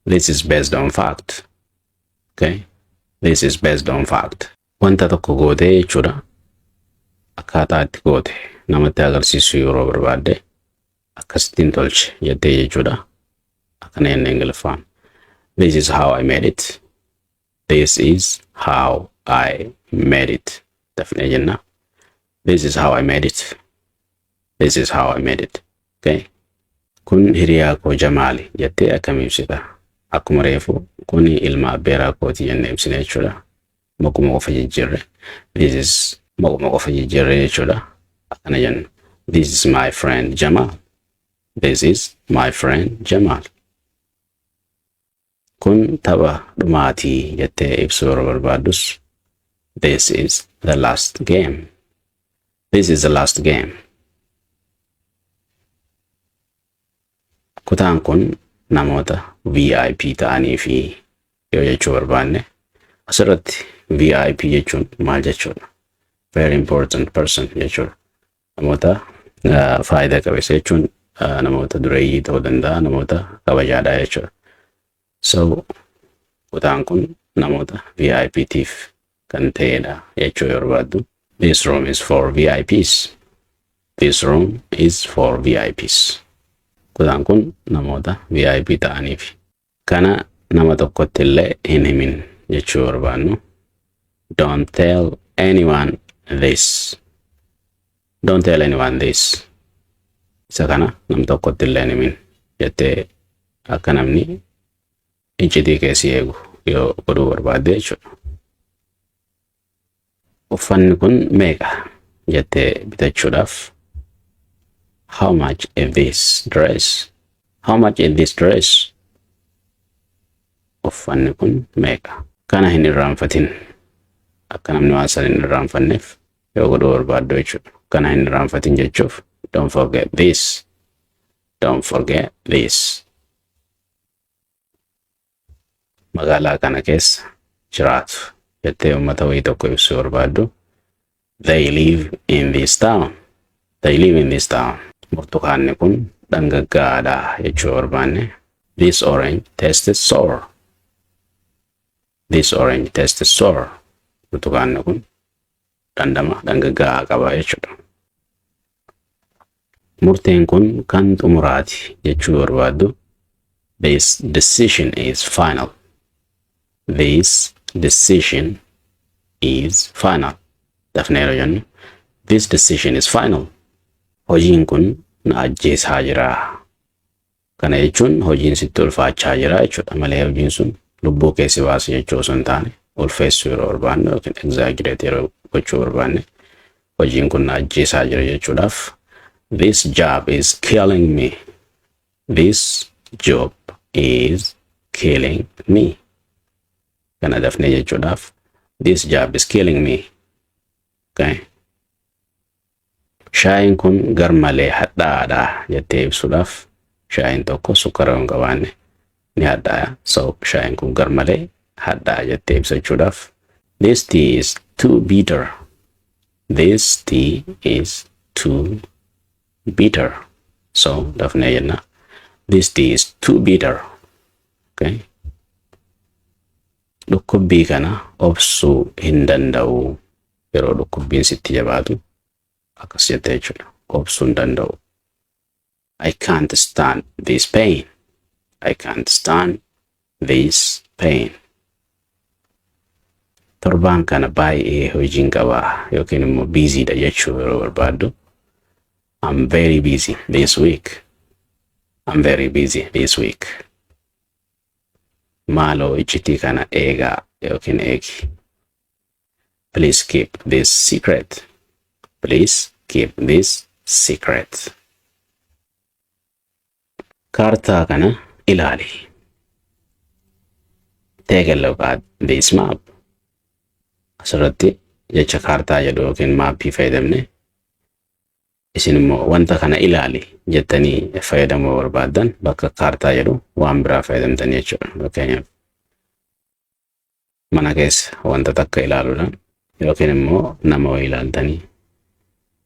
This is based on fact. Okay? This is based on fact. Wanta tokko goote jechuudha. Akkaataa itti goote namatti agarsiisuu yeroo barbaadde akkasittiin tolche jettee jechuudha. akkana jenne Ingiliffaan. This is how I made it. This is how I made it. Dafnee jenna. This is how I made it. This is how I made it. Okay. Kun hiriyaa koo Jamaali jettee akkam ibsita. Akkuma reefu kuni ilma abbeeraa kooti jennee ibsine jechuudha. Maquma qofa jijjiirre. This is maquma qofa jijjiirre jechuudha. Akkana jenna. This is my friend Jamal. This is my friend Jamal. Kun tapha dhumaatii jettee ibsuu yeroo barbaaddus. This is the last game. This is the last game. Kutaan kun namoota VIP ta'anii fi yoo jechuu barbaanne asirratti VIP jechuun maal jechuudha? Very important person jechuudha. Namoota faayidaa qabeessa jechuun namoota dureeyyii ta'uu danda'a, namoota kabajaadhaa jechuudha. So kutaan kun namoota VIPtiif kan ta'edha jechuu yoo barbaaddu. This room is for VIPs. This room is for VIPs. Kutaan kun namoota VIP ta'aniif. Kana nama tokkotti illee hin himin jechuu barbaannu. Don't tell anyone this. Don't tell anyone this. Isa kana nam tokkotti illee hin himin jettee akka namni iccitii keessi eegu yoo godhuu barbaadde jechuudha. Uffanni kun meeqa jettee bitachuudhaaf. How much is this dress? How much is this dress? Uffanni kun meeqa? Kana hin irraanfatin. Akka namni waan san hin irraanfanneef yoo godhuu barbaaddu jechuudha. Kana hin irraanfatin jechuuf. Don't forget this. Don't forget this. Magaalaa kana keessa jiraatu jettee uummata wayii tokko ibsuu barbaaddu. They live in this town. They live in this town. Burtukaanni kun dhangaggaadha jechuu barbaanne. This orange tastes sour. This orange tastes sour. Burtukaanni kun dhandhama dhangaggaa qaba jechuudha. Murteen kun kan xumuraati jechuu barbaaddu. This decision is final. This decision is final. Dafneeroo jennu. This decision is final. Hojiin kun na ajjeesaa jira. Kana jechuun hojiin sitti ulfaachaa jira jechuudha. Malee hojiin sun lubbuu keessi baasu jechuu osoo hin taane ulfeessuu yeroo barbaanne yookiin exaggerate yeroo gochuu barbaanne hojiin kun na ajjeesaa jira jechuudhaaf. This job is killing me. This job is killing me. Kana dafnee jechuudhaaf. This job is killing me. Okay. Shaayiin kun garmalee hadhaadha jettee ibsuudhaaf. Shaayiin tokko sukkara hin qabaanne ni hadhaaya. So shaayiin kun garmalee hadhaa jettee ibsachuudhaaf. This tea is too bitter. This tea is too bitter. So dafnee jenna. This tea is too bitter. Okay. Dhukkubbii kana obsuu hin danda'u. Yeroo dhukkubbiin sitti jabaatu akkas jettee jechuudha. Obsuu hin danda'u. I can't stand this pain. I can't stand this pain. Torbaan kana baay'ee hojiin qabaa yookiin immoo busyidha jechuu yeroo barbaaddu. I'm very busy this week. I'm very busy this week. Maaloo iccitii kana eegaa yookiin eegi. Please keep this secret. Please keep this secret. Kaartaa kana ilaali. Take a look at this map. Asirratti jecha kaartaa jedhu yookiin maappii fayyadamne isin immoo wanta kana ilaali jettanii fayyadamuu barbaaddan bakka kaartaa jedhu waan biraa fayyadamtan jechuudha. Fakkeenyaaf mana keessa wanta takka ilaaluudhaan yookiin immoo nama wayii ilaaltanii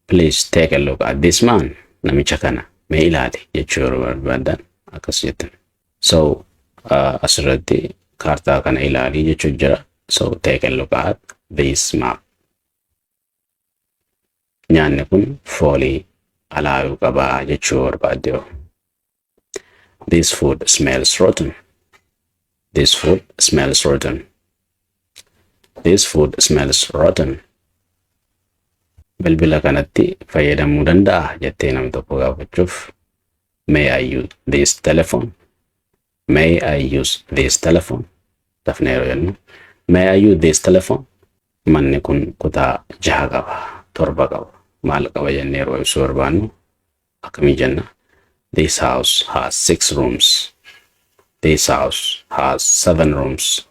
please take a look at this man. Namicha kana mee ilaali jechuu yeroo barbaaddan akkas jettan. So asirratti kaartaa kana ilaali jechuu jira. So take a look at this map. Nyaanni kun foolii alaayuu qabaa jechuu barbaadde. This food smells rotten. This food smells rotten. This food smells rotten. Bilbila kanatti fayyadamuu danda'a jettee nama tokko gaafachuuf may I use this telephone? May I use this telephone? Dafnee yeroo jennu may I use this telephone? Manni kun kutaa 6 qaba, 7 qaba. Maal qaba jennee yeroo ibsuu barbaannu akkamii jenna? This house has 6 rooms. This house has 7 rooms.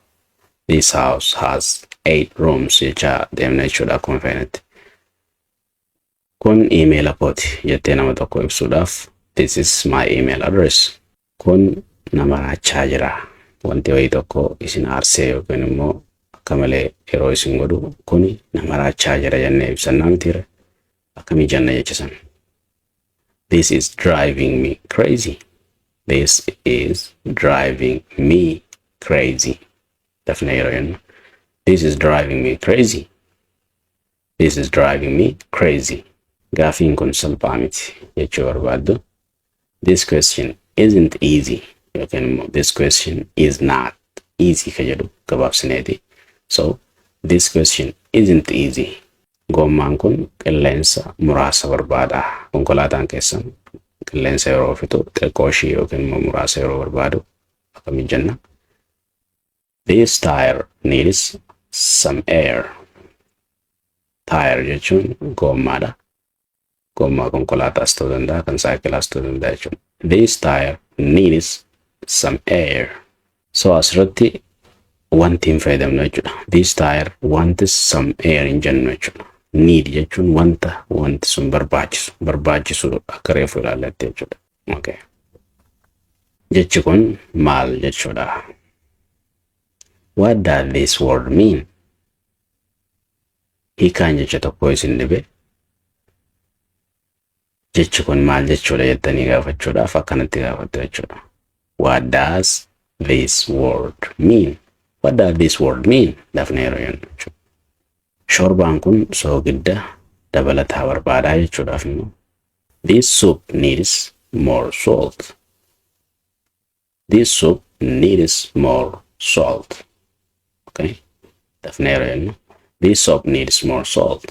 This house has 8 rooms. Jecha deemna jechuudha akkuma feenetti. Kun email kooti jettee nama tokko ibsuudhaaf this is my email address. Kun nama raachaa jira. Wanti wayii tokko isin aarsee yookiin immoo akka malee yeroo isin godhu kuni nama raachaa jira jennee ibsannaa mitiire akkamii jenna jechisan. This is driving me crazy. This is driving me crazy. Dafnee yeroo jennu this is driving me crazy. This is driving me crazy. Gaafiin kun salphaa miti jechuu barbaaddu. This question isn't easy. Yookiin immoo this question is not easy ka jedhu gabaabsineeti. So this question isn't easy. Gommaan kun qilleensa muraasa barbaada. Konkolaataan keessan qilleensa yeroo fitu xiqqoo ishii yookiin immoo muraasa yeroo barbaadu akkamii jenna? This tire needs some air. Tire jechuun gommaadha. Gommaa konkolaataas ta'uu danda'a, kan saayikilaas ta'uu danda'a jechuudha. This tire needs some air. So asirratti wanti hin fayyadamnu jechuudha. This tire wants some air hin jennu jechuudha. Need jechuun wanti sun barbaachisu akka reefu ilaallatte jechuudha. Okay. Jechi kun maal jechuudha? What does this word mean? Hiikaan jecha tokko isin dhibe. Jechi kun maal jechuudha jettanii gaafachuudhaaf akkanatti gaafattu jechuudha. What does this word mean? What does this word mean? Dafnee yeroo jennu jechuudha. Shorbaan kun soogidda dabalataa barbaadaa jechuudhaaf immoo this soup needs more salt. This soup needs more salt. Okay? Dafnee yeroo jennu this soup needs more salt.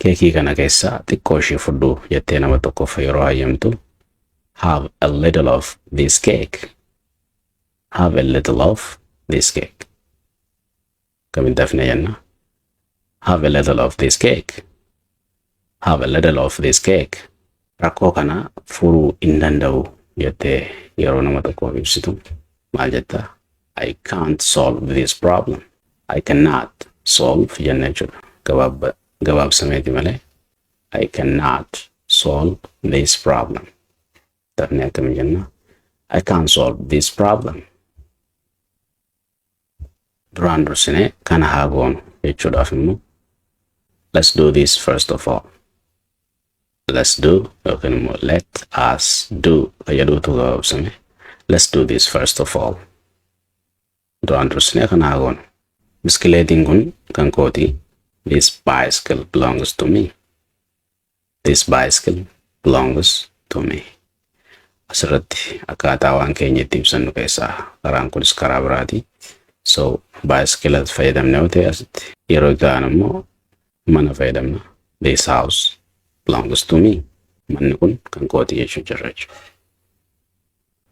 Keekii kana keessaa xiqqoo ishee fudhu jettee nama tokkoof yeroo hayyamtu have a little of this cake. Have a little of this cake. Kamiin dafnee jenna? Have a little of this cake. Have a little of this cake. Rakkoo kana furuu hin danda'u jettee yeroo nama tokkoof ibsitu maal jetta? I can't solve this problem. I cannot solve jenna jechuudha. Gabaabsameeti malee I cannot solve this problem. Dafnee akkamii jenna? I can't solve this problem. Duraan dursinee kana haa goonu jechuudhaaf immoo let's do this first of all. Let's do yookiin immoo let us do fayyaduutu gabaabsame. Let's do this first of all. Duraan dursinee kana haa goonu. Biskileetiin kun kan kooti. This bicycle belongs to me. This bicycle belongs to me. Asirratti akkaataa waan keenya itti ibsannu keessaa karaan kunis karaa biraati. So bicycle fayyadamne yoo ta'e asitti yeroo ga'an immoo mana fayyadamna. This house belongs to me. Manni kun kan kooti jechuu jirra jechuudha.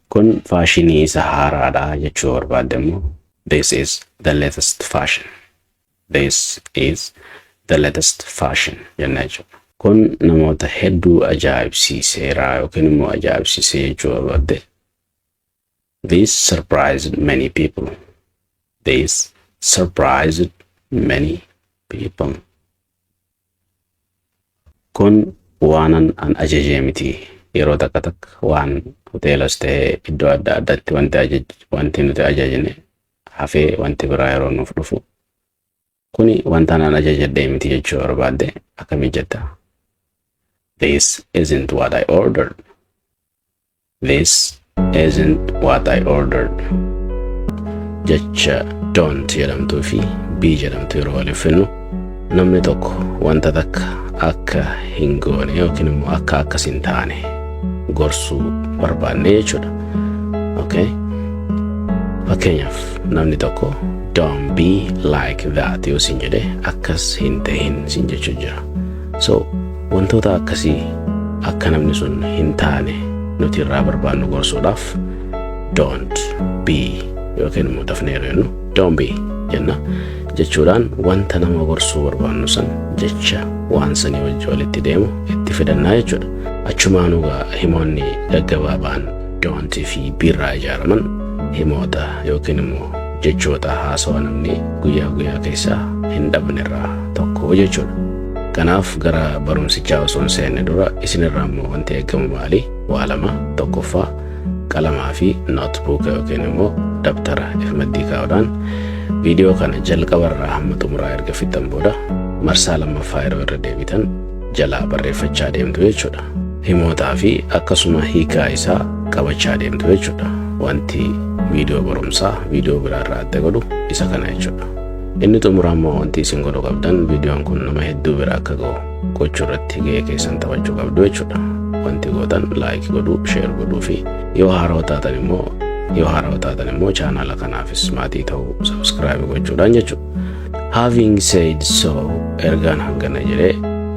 Kun faashinii isa haaraadha jechuu barbaadde immoo this is the latest fashion. This is the latest fashion jenna jechuudha. Kun namoota hedduu ajaa'ibsiiseera yookiin immoo ajaa'ibsiisee jechuu barbaadde. This surprised many people. This surprised many people. Kun waanan an ajajee miti. Yeroo takka takka waan hoteelas ta'ee iddoo adda addaatti wanti nuti ajajne hafee wanti biraa yeroo nuuf dhufu. Kuni wanta an ajajadhee miti jechuu barbaadde akkamii jetta? This isn't what I ordered. This isn't what I ordered. Jecha don't jedhamtuu fi be jedhamtu yeroo waliif finnu namni tokko wanta takka akka hin goone yookiin immoo akka akkas hin taane gorsuu barbaanne jechuudha. Okay? Fakkeenyaaf namni tokko don't be like that yoo sin jedhe akkas hin ta'in sin jechuu jira. So wantoota akkasii akka namni sun hin taane nuti irraa barbaannu gorsuudhaaf don't be yookiin immoo dafneeroo jennu don't be jenna jechuudhaan wanta nama gorsuu barbaannu san jecha waan sanii walitti deemu itti fidannaa jechuudha. Achumaanuu himoonni gaggabaabaan don't fi be irraa ijaaraman himoota yookiin immoo jechoota haasawaa namni guyyaa keessaa hin dhabne irraa tokko jechuudha. Kanaaf gara barumsichaa osoo hin seenne dura isinirraa immoo wanti eegamu maali? Waa lama, tokkoffaa qalamaa fi notebook yookiin immoo dabtara irratti kaa'uudhaan viidiyoo kana jalqabarraa hamma xumuraa erga fixan booda marsaa lammaffaa yeroo irra deebitan jalaa barreeffachaa deemtu jechuudha. Himootaa fi akkasuma hiikaa isaa qabachaa deemtu jechuudha. Wanti viidiyoo barumsaa viidiyoo biraarraa adda godhu isa kana jechuudha. Inni xumuraa immoo wanti isin godhuu qabdan viidiyoon kun nama hedduu bira akka ga'u gochuu irratti gahee keessan taphachuu qabdu jechuudha. Wanti gootan like godhuu, share godhuu fi yoo haarawaa taatan immoo chaanala kanaafis maatii ta'uu subscribe gochuudhaan jechuudha. Having said so, ergaan hangana jedhee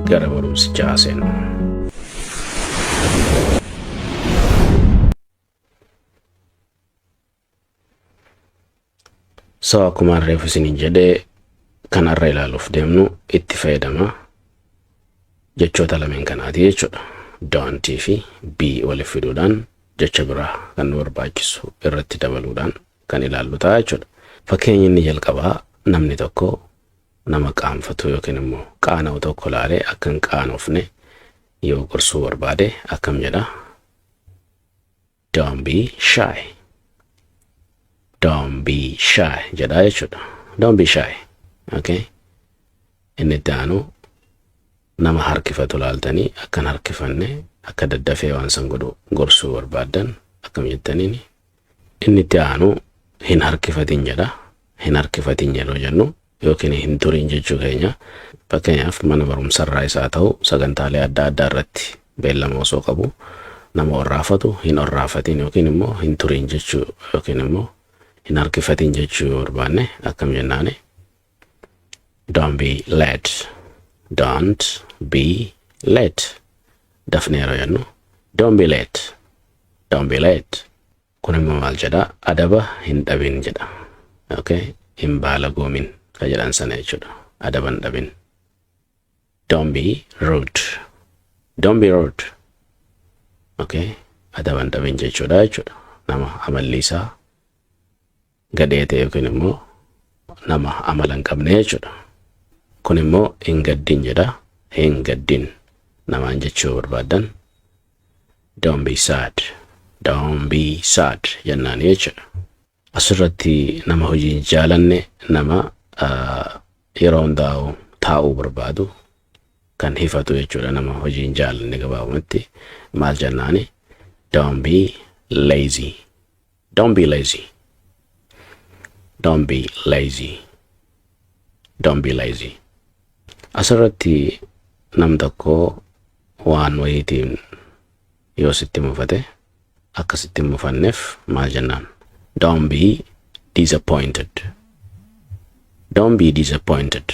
gara barumsichaa seenu. So akkuma reefu isiniin jedhee kanarra ilaaluuf deemnu itti fayyadama jechoota lameen kanaati jechuudha. Don't fi be waliif fiduudhaan jecha biraa kan nu barbaachisu irratti dabaluudhaan kan ilaallu ta'a jechuudha. Fakkeenyi inni jalqabaa namni tokko nama qaanfatu yookiin immoo qaana'u tokko laalee akka hin qaanofne yoo gorsuu barbaade akkam jedha? Don't be shy. Don't be shy jedha jechuudha. Don't be shy. Okay? Inni itti aanu nama harkifatu laaltanii akkan harkifanne akka daddafee waan san godhu gorsuu barbaadan akkam jettaniini. Inni itti aanu hin harkifatin jedha. Hin harkifatin yeroo jennu yookiin hin turin jechuu keenya fakkeenyaaf mana barumsarraa isaa ta'u sagantaalee adda addaa irratti beellama osoo qabu nama orraafatu hin orraafatin yookiin immoo hin turin jechuu yookiin immoo hin harkifatin jechuu barbaanne akkam jennaani? Don't be late. Don't be late. Dafneeroo jennu don't be late. Don't be late. Kun immoo maal jedha? Adaba hin dhabin jedha. Okay? Hin baalagoomin ka jedhan sana jechuudha. Adaba hin dhabin. Don't be rude. Don't be rude. Okay? Adaba hin dhabin jechuudha jechuudha. Nama amalli isaa gadhee ta'e yookiin immoo nama amala hin qabne jechuudha. Kun immoo hin gaddin jedha. Hin gaddin namaan jechuu barbaadan don't be sad. Don't be sad jennaan jechuudha. Asirratti nama hojii jaalanne nama yeroo hundaa'u taa'uu barbaadu kan hifatu jechuudha. Nama hojii jaalanne gabaabumatti maal jennaani? Don't be lazy. Don't be lazy. Don't be lazy. Don't be lazy. Asirratti nam tokko waan wayiitiin yoo sitti mufate akka sitti mufanneef maal jennaan? Don't be disappointed. Don't be disappointed.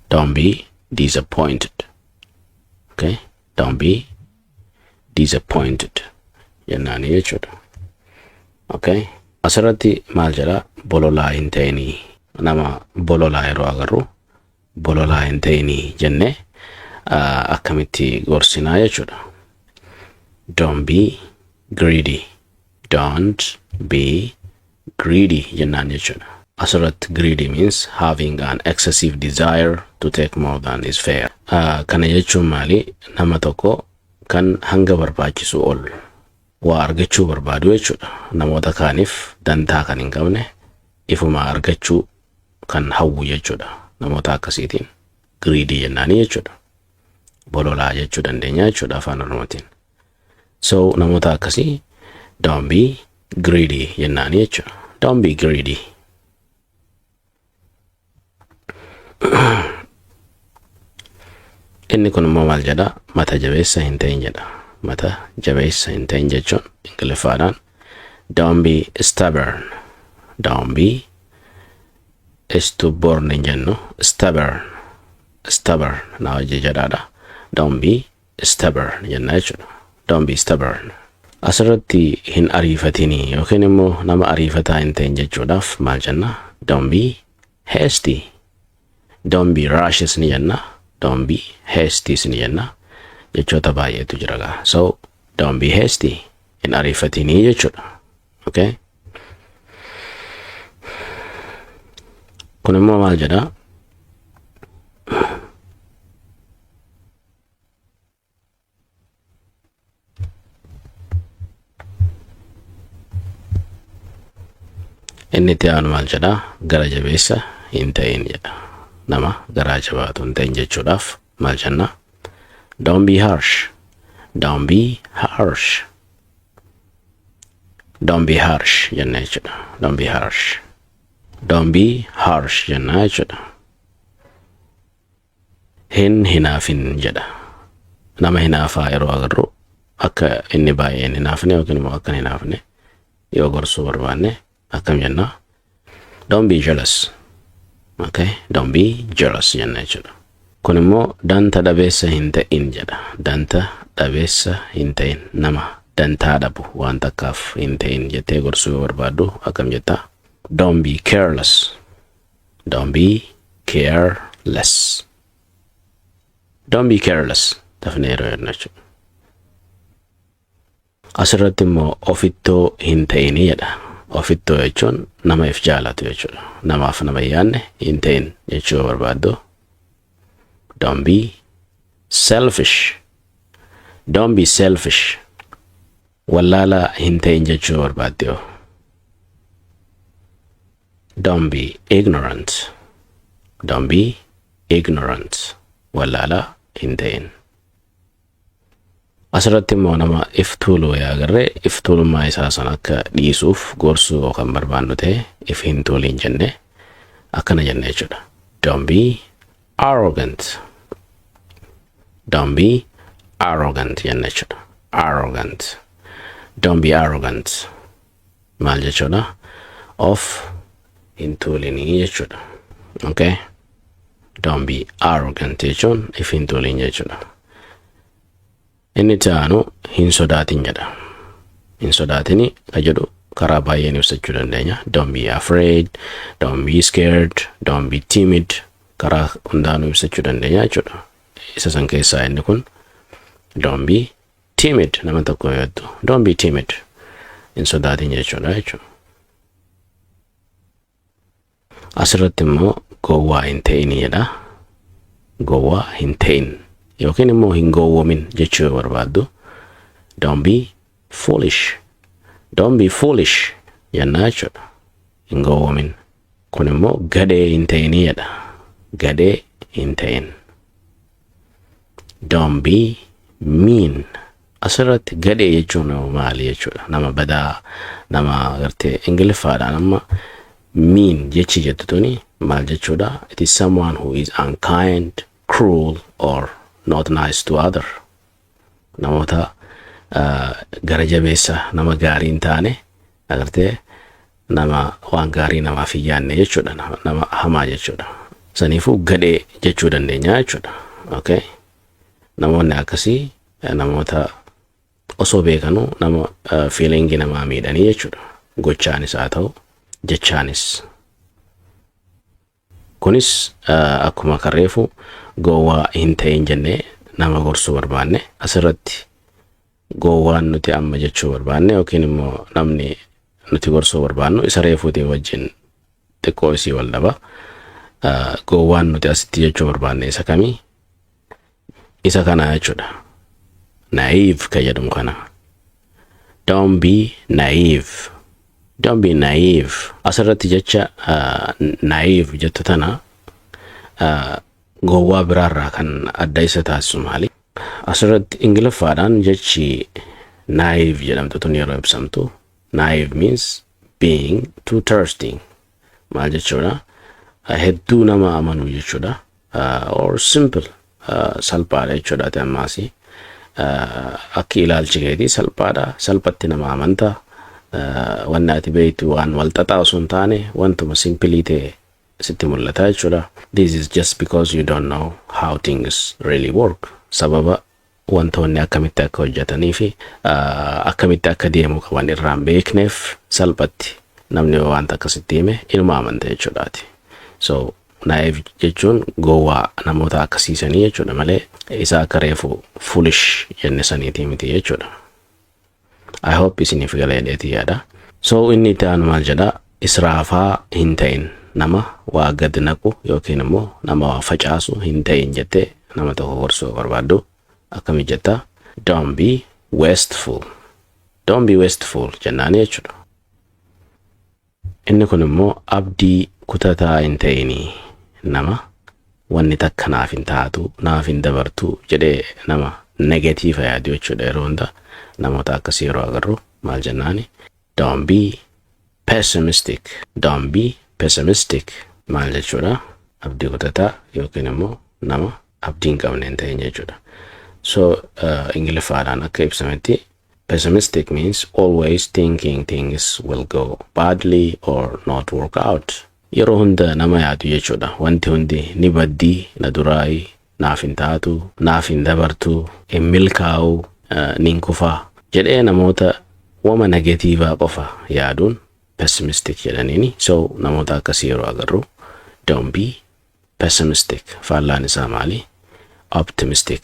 Don't be disappointed. Okay? Don't be disappointed jennaani jechuudha. Okay? Asirratti maal jedha? Bololaa hin ta'inii. Nama bololaa yeroo agarru bololaa hin ta'inii jenne akkamitti gorsinaa jechuudha. Don't be greedy. Don't be greedy jennaan jechuudha. Asirratti greedy means having an excessive desire to take more than is fair. Kana jechuun maali? Nama tokko kan hanga barbaachisu ol waa argachuu barbaadu jechuudha. Namoota kaaniif dantaa kan hin qabne ifuma argachuu kan hawwu jechuudha. Namoota akkasiitiin greedy jennaani jechuudha. Bololaa jechuu dandeenya jechuudha afaan Oromootiin. So namoota akkasii don't be greedy jennaani jechuudha. Don't be greedy. Inni kun immoo maal jedha? Mata jabeessa hin ta'in jedha. mata jabeessa hin ta'in jechuun Ingiliffaadhaan don't be stubborn. Don't be stubborn hin jennu stubborn na hojii jedhaadha. Don't be stubborn jenna jechuudha. Don't be stubborn. Asirratti hin ariifatinii yookiin immoo nama ariifataa hin ta'in jechuudhaaf maal jenna? Don't be hasty. Don't be rushes ni jenna. Don't be hasty ni jenna. Jechoota baay'eetu jira gaa. So don't be hasty. Hin ariifatinii jechuudha. Okay? Kun immoo maal jedha? Inni itti aanu maal jedha? Gara jabeessa hin ta'in jedha. Nama garaa jabaatu hin ta'in jechuudhaaf maal jenna? Don't be harsh. Don't be harsh. Don't be harsh jenna jechuudha. Don't be harsh. Don't be harsh jenna jechuudha. Hin hinaafin jedha. Nama hinaafaa yeroo agarru akka inni baay'een hinaafne yookiin immoo akka hinaafne yoo gorsuu barbaanne akkam jenna? Don't be jealous. Okay? Don't be jealous jenna jechuudha. Kun immoo danta dhabeessa hin ta'in jedha. Danta dhabeessa hin ta'in nama dantaa dhabu waan takkaaf hin ta'in jettee gorsuu yoo barbaaddu akkam jetta? Don't be careless. Don't be careless. Don't be careless. Dafnee yeroo jenna jechuudha. Asirratti immoo ofittoo hin ta'in jedha. Ofittoo jechuun nama if jaalatu jechuudha. Namaaf nama yaanne hin ta'in jechuu barbaaddu. Don't be selfish. Don't be selfish. Wallaala hin ta'in jechuu barbaaddu. Don't be ignorant. Don't be ignorant. Wallaala hin ta'in. Asirratti immoo nama if tuuluu yaa agarree if tuulummaa isaa san akka dhiisuuf gorsuu yookaan barbaannu ta'e if hin tuuliin jenne akkana jenne jechuudha. Don't be arrogant. Don't be arrogant jenne jechuudha. Arrogant. Don't be arrogant. Maal jechuudha? Of hin tuulinii jechuudha. Okay? Don't be arrogant jechuun if hin tuuliin jechuudha. Inni taanu hin sodaatin jedha. Hin sodaatini ka jedhu karaa baay'een ibsachuu dandeenya. Don't be afraid. Don't be scared. Don't be timid. Karaa hundaanuu ibsachuu dandeenya jechuudha. Isa san keessaa inni kun don't be timid nama tokko yootu. Don't be timid. Hin sodaatin jechuudha jechuudha. Asirratti immoo gowwaa hin ta'in jedha. Gowwaa hin ta'in. Yookiin immoo hin gowwoomin jechuu barbaaddu. Don't be foolish. Don't be foolish jennaa jechuudha. Hin gowwoomin. Kun immoo gadhee hin ta'in jedha. Gadhee hin ta'in. Don't be mean. Asirratti gadhee jechuun maali jechuudha. Nama badaa nama gartee Ingiliffaadhaan amma mean jechi jettu tuni maal jechuudha? It is someone who is unkind, cruel or not nice to other. Namoota gara jabeessa nama gaarii hin taane agartee nama waan gaarii namaaf hin yaanne jechuudha. Nama hamaa jechuudha. Saniifuu gadhee jechuu dandeenya jechuudha. Okay? Namoonni akkasii namoota osoo beekanu nama feelingii namaa miidhanii jechuudha. Gochaanis haa ta'u jechaanis. Kunis akkuma karreefu gowwaa hin ta'in jennee nama gorsuu barbaanne asirratti gowwaan nuti amma jechuu barbaanne yookiin immoo namni nuti gorsuu barbaannu isa reefuutii wajjin xiqqoo isii wal dhaba. Gowwaan nuti asitti jechuu barbaanne isa kamii? Isa kana jechuudha. Naive ka jedhamu kana. Don't be naive. Don't be naive. Asirratti jecha naive jettu tana gowwaa biraarraa kan adda isa taasisu maali? Asirratti Ingiliffaadhaan jechi naive jedhamtu tun yeroo ibsamtu. Naive means being too thirsty. Maal jechuudha? Hedduu nama amanuu jechuudha. Or simple. Salphaadha jechuudha ta'ammaasi. akki ilaalchi keetii salphaadha, salphatti nama amanta, wanni ati beektu waan wal xaxaa osoo hin taane wantuma simplii ta'e sitti mul'ata jechuudha. This is just because you don't know how things really work. Sababa wantoonni akkamitti akka hojjetanii fi akkamitti akka deemuu qaban irraa hin beekneef salphatti namni wanta akkasitti hime inuma amanta jechuudhaati. So naive jechuun gowwaa namoota akkasiisanii jechuudha malee isa akka reefu foolish jenne saniitii miti jechuudha. I hope isiniif galee dheetii yaada. So inni itti aanu maal jedha, israafaa hin ta'in, nama waa gad naqu yookiin immoo nama waa facaasu hin ta'in jettee nama tokko gorsuu barbaaddu akkami jetta, don't be wasteful. Don't be wasteful jennaani jechuudha. Inni kun immoo abdii kutataa hin ta'inii, nama wanni takka naaf hin taatu, naaf hin dabartu jedhee nama negatiiva yaadu jechuudha. Yeroo hunda namoota akkasii yeroo agarru maal jennaani, don't be pessimistic. Don't be pessimistic maal jechuudha, abdii kutataa yookiin immoo nama abdii hin qabne hin ta'in jechuudha. So Ingiliffaadhaan akka ibsametti pessimistic means always thinking things will go badly or not work out. Yeroo hunda nama yaadu jechuudha, wanti hundi ni baddii, na duraayi, naaf hin taatu, naaf hin dabartu, hin milkaa'u, nin kufaa jedhee namoota wama negatiivaa qofa yaaduun pessimistic jedhaniini. So namoota akkasii yeroo agarru don't be pessimistic, faallaan isaa maali? Optimistic.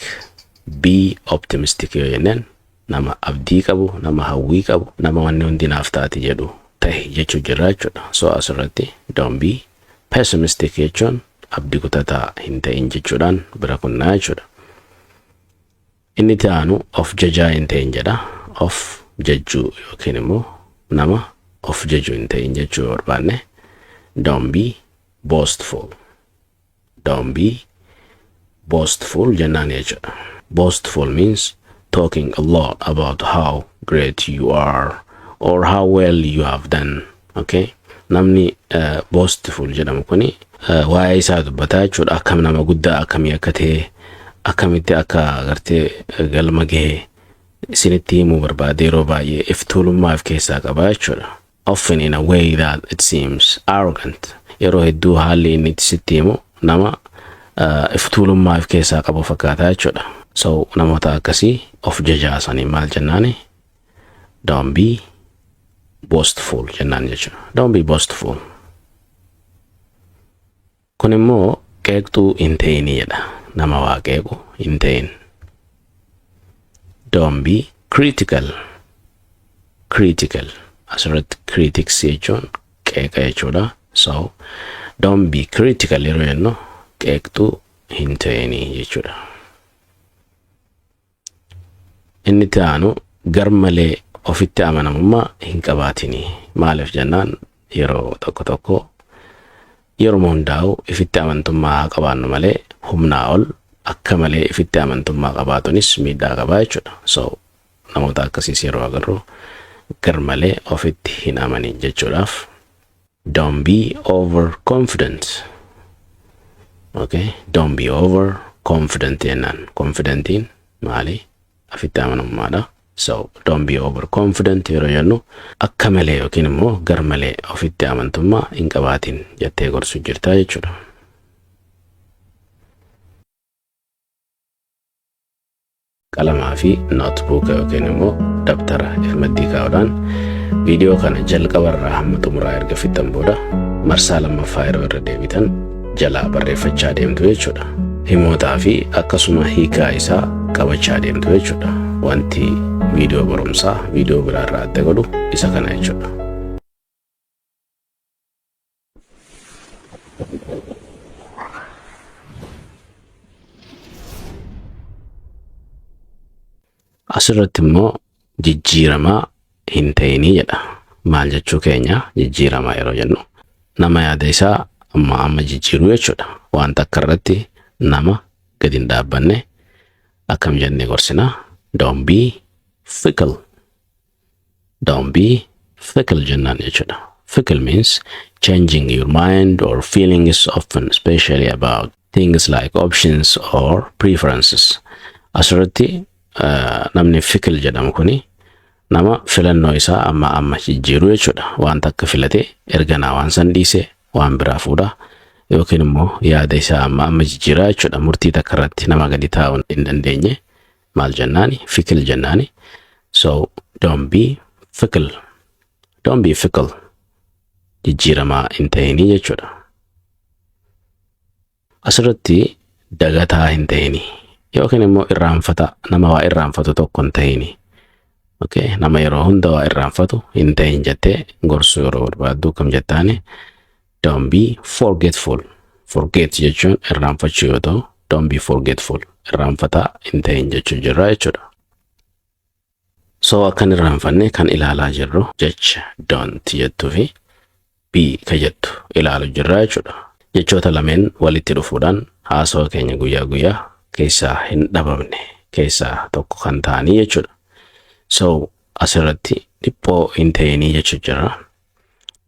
Be optimistic yoo jenneen nama abdii qabu, nama hawwii qabu, nama wanni hundi naaf taati jedhu ta'e jechuu jirra jechuudha. So asirratti don't be pessimistic jechuun abdii kutataa hin ta'in jechuudhaan bira kunnaa jechuudha. Inni itti aanu of jajaa hin ta'in jedha. Of jajjuu yookiin immoo nama of jajuu hin ta'in jechuu barbaanne don't be boastful. Don't be boastful jennaan jechuudha. Boastful means talking a lot about how great you are or how well you have done. Okay? Namni boastful jedhamu kuni waa'ee isaa dubbataa jechuudha. Akkam nama guddaa akkamii akka ta'e, akkamitti akka agartee galma gahee isinitti himuu barbaade yeroo baay'ee iftuulummaaf keessaa qaba jechuudha. Often in a way that it seems arrogant. Yeroo hedduu haalli inni itti sitti himu nama iftuulummaaf keessaa qabu fakkaata jechuudha. So namoota akkasii of jajaasanii maal jennaani? Don't be boastful jennaan jechuudha. Don't be boastful. Kun immoo qeeqxuu hin ta'inii jedha. Nama waa qeequ hin ta'in. Don't be critical. Critical. Asirratti critics jechuun qeeqa jechuudha. So don't be critical yeroo jennu qeeqxuu hin ta'inii jechuudha. Inni itti aanu garmalee ofitti amanamummaa hin qabaatinii. Maaliif jennaan yeroo tokko tokko yeroo hundaa'u ifitti amantummaa qabaannu malee humnaa ol akka malee ifitti amantummaa qabaatunis miidhaa qabaa jechuudha. So namoota akkasiis yeroo agarru garmalee ofitti hin amanin jechuudhaaf don't be overconfident. Okay? Don't be overconfident jennaan. Confidentiin maali? Ofitti amanamummaadha. So don't be overconfident yeroo jennu akka malee yookiin immoo garmalee ofitti amantummaa hin qabaatin jettee gorsuu jirtaa jechuudha. Qalamaa fi notebook yookiin immoo dabtara irratti kaa'uudhaan viidiyoo kana jalqabarraa hamma xumuraa erga fixan booda marsaa lammaffaa yeroo irra deebitan jalaa barreeffachaa deemtu jechuudha. Himootaa fi akkasuma hiikaa isaa qabachaa deemtu jechuudha. Wanti viidiyoo barumsaa viidiyoo biraarraa adda godhu isa kana jechuudha. Asirratti immoo jijjiiramaa hin ta'inii jedha. Maal jechuu keenya jijjiiramaa yeroo jennu nama yaada isaa amma jijjiiruu jechuudha. Waan takka irratti nama gadi hin dhaabbanne akkam jennee gorsinaa. Don't be fickle. Don't be fickle jennaan jechuudha. Fickle means changing your mind or feelings often, especially about things like options or preferences. Asirratti namni fikil jedhamu kuni nama filannoo isaa amma jijjiiru jechuudha. Waan takka filate erganaa waan san dhiise waan biraa fuudha yookiin immoo yaada isaa amma jijjiiraa jechuudha. Murtii takka irratti nama gadi taa'uu hin dandeenye maal jennaani? Fikil jennaani. So don't be fickle. Don't be fickle. Jijjiiramaa hin ta'inii jechuudha. Asirratti dagataa hin ta'inii yookiin immoo irraanfata nama waa irraanfatu tokko hin ta'inii. Okay, nama yeroo hunda waa irraanfatu hin ta'in jettee gorsuu yeroo barbaaddu kam jettaani? Don't be forgetful. Forget jechuun irraanfachuu yoo ta'u, don't be forgetful. Irraanfataa hin ta'in jechuu jirra jechuudha. So akkan irraanfanne kan ilaalaa jirru jecha don't jettuu fi be ka jettu ilaalu jirra jechuudha. Jechoota lameen walitti dhufuudhaan haasawa keenya guyyaa guyyaa keessaa hin dhabamne keessaa tokko kan ta'anii jechuudha. So asirratti dhiphoo hin ta'inii jechuu jirra.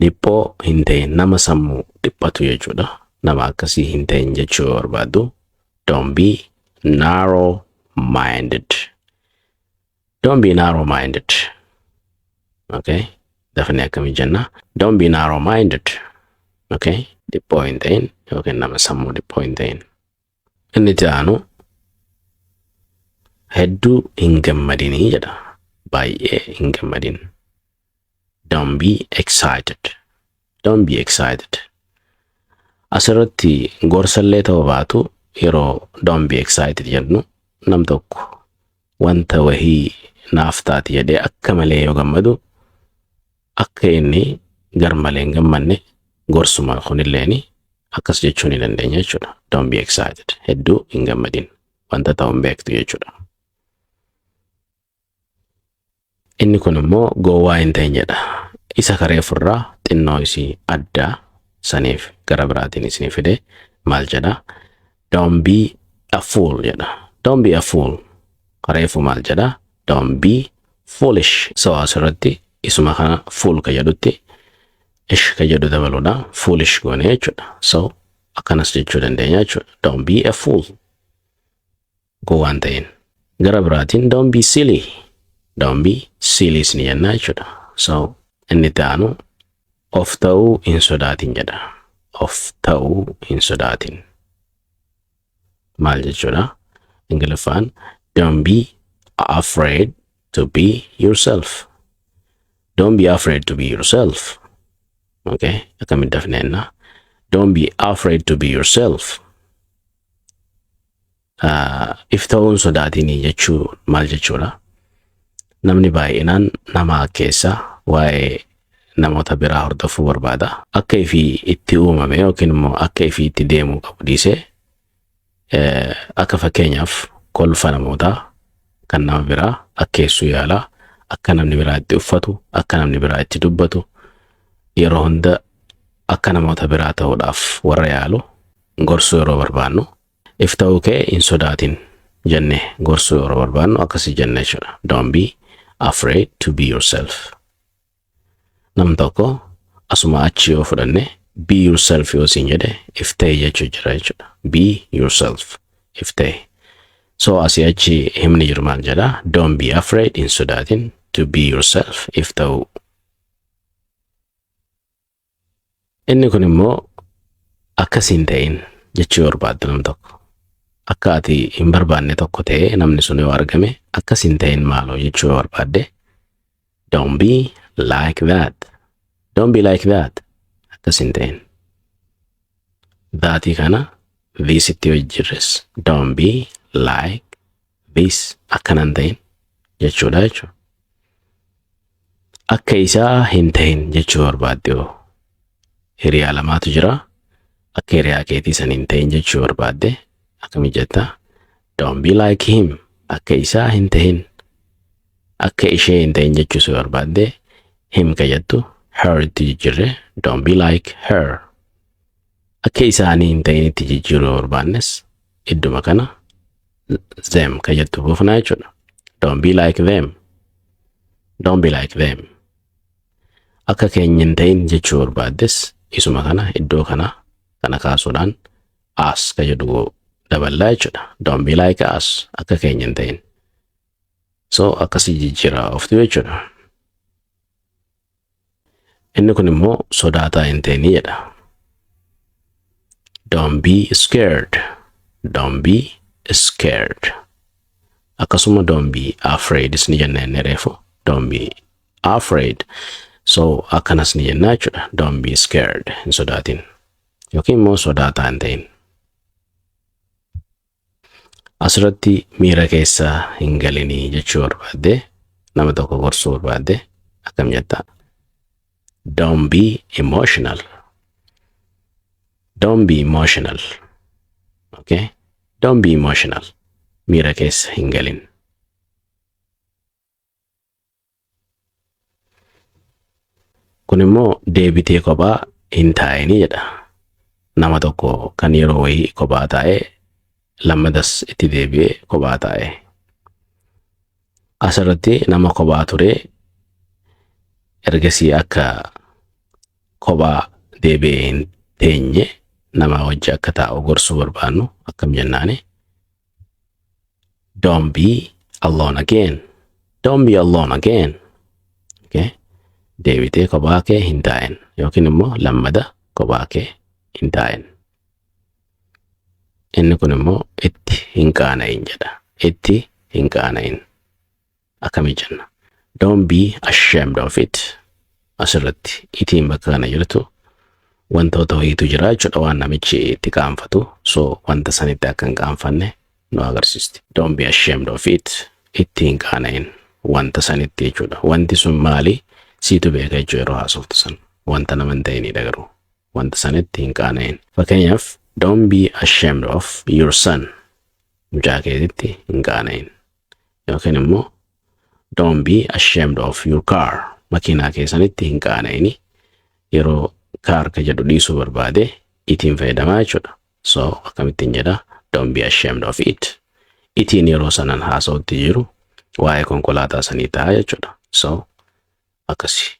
Dhiphoo hin ta'in nama sammuu dhiphatu jechuudha. Nama akkasii hin ta'in jechuu barbaaddu don't be narrow minded. Don't be narrow minded. Okay, dafnee akkamii jenna? Don't be narrow minded. Okay, dhiphoo hin ta'in yookiin nama sammuu dhiphoo hin ta'in. Inni itti aanu hedduu hin gammadinii jedha. Baay'ee hin gammadin. Don't be excited. Don't be excited. Asirratti gorsallee ta'uu baatu yeroo don't be excited jedhu nam tokko wanta wahii naaf taati jedhee akka malee yoo gammadu akka inni gar malee hin gammanne gorsuma kunilleeni akkas jechuu ni dandeenya jechuudha. Don't be excited. Hedduu hin gammadin. Wanta ta'uu hin beektu jechuudha. Inni kun immoo gowwaa hin ta'in jedha. Isa kareefurraa xinnoo isii addaa saniif gara biraatiin isinii fide maal jedha? Don't be a fool jedha. Don't be a fool. Kareefu maal jedha? Don't be foolish. So asirratti isuma kana fool ka jedhutti ish ka jedhu dabaluudha. Foolish goone jechuudha. So akkanas jechuu dandeenya jechuudha. Don't be a fool. Gowwaa hin ta'in. Gara biraatiin don't be silly. Don't be silly ni jenna jechuudha. So inni taanu of ta'uu hin sodaatin jedha. Of ta'uu hin sodaatin. Maal jechuudha? Ingiliffaan don't be afraid to be yourself. Don't be afraid to be yourself. Okay, akkamit dafneenna? Don't be afraid to be yourself. If ta'uun sodaatinii jechuu maal jechuudha? Namni baay'inaan nama keessa waa'ee namoota biraa hordofuu barbaada. Akka ifii itti uumame yookiin immoo akka ifii itti deemuu qabu dhiisee akka fakkeenyaaf kolfa namootaa kan nama biraa akkeessuu yaala, akka namni biraa itti uffatu, akka namni biraa itti dubbatu, yeroo hunda akka namoota biraa ta'uudhaaf warra yaalu gorsuu yeroo barbaannu if ta'uu kee hin sodaatin jenne gorsuu yeroo barbaannu akkasii jenne jechuudha. Don't be afraid to be yourself. Nam tokko asuma achi yoo fudhanne be yourself yoo siin jedhe if ta'e jechuu jira jechuudha. Be yourself if ta'e. So asii achi himni jiru maal jedha? Don't be afraid hin sodaatin to be yourself if ta'u. Inni kun immoo akkas hin ta'in jechuu barbaaddu nam tokko. Akka ati hin barbaanne tokko ta'e namni sun yoo argame akkas hin ta'in maaloo jechuu barbaadde don't be like that. Don't be like that. Akkas hin ta'in. Dhaatii kana this itti hojjirres. Don't be like this. Akkanan ta'in jechuudha jechuudha. Akka isaa hin ta'in jechuu barbaadde yoo hiriyaa lamaatu jira. Akka hiriyaa keetii san hin ta'in jechuu barbaadde akkami jetta? Don't be like him. Akka isaa hin ta'in. Akka ishee hin ta'in jechuu barbaadde him ka jettu her itti jijjiirre don't be like her. Akka isaanii hin ta'in itti jijjiiruu barbaannes idduma kana them ka jettu buufnaa jechuudha. Don't be like them. Don't be like them. Akka keenya hin ta'in jechuu barbaaddes isuma kana iddoo kana kaasuudhaan as ka jedhu daballaa jechuudha. Don't be like us. Akka keenya hin ta'in. So akkasii jijjiiraa ooftu jechuudha. Inni kun immoo sodaataa hin ta'in jedha. Don't be scared. Don't be scared. Akkasuma don't be afraid is ni jenna inni reefu. Don't be afraid. So akkanas ni jenna jechuudha. Don't be scared. Hin sodaatin. Yookiin immoo sodaataa hin ta'in. Asirratti miira keessa hin galinii jechuu barbaadde nama tokko gorsuu barbaadde akkam jetta. Don't be emotional. Don't be emotional. Okay? Don't be emotional. Miira keessa hin galin. Kun immoo deebitee kophaa hin taa'inii jedha. Nama tokko kan yeroo wayii kophaa taa'ee lammadas itti deebi'ee kophaa taa'e. Asirratti nama kophaa ture ergasii akka kophaa deebi'ee hin teenye nama wajji akka taa'u gorsuu barbaannu akkam jennaani. Don't be alone again. Don't be alone again. Okay? Deebitee kophaa kee hin taa'in yookiin immoo lammada kophaa kee hin taa'in. Inni kun immoo itti hin qaana'in jedha. Itti hin qaana'in. Akkami jenna. Don't be ashamed of it. Asirratti itiin bakka kana jirtu wantoota wayiitu jira jechuudha waan namichi itti qaanfatu. So wanta sanitti akka hin qaanfanne nu agarsiisti. Don't be ashamed of it. Itti hin qaana'in. Wanta sanitti jechuudha. Wanti sun maali? Siitu beeka jechuu yeroo haasoftu san. Wanta nama hin ta'inidha garuu. Wanta sanitti hin qaana'in. Fakkeenyaaf don't be ashamed of your son. Mucaa keetitti hin qaana'in. Yookiin immoo don't be ashamed of your car. Makiinaa keessanitti hin qaana'ini. Yeroo car ka jedhu dhiisuu barbaade itiin fayyadamaa jechuudha. So akkamittiin jedha don't be ashamed of it. Itiin yeroo sanan haasa'utti jiru waa'ee konkolaataa sanii ta'a jechuudha. So akkasi.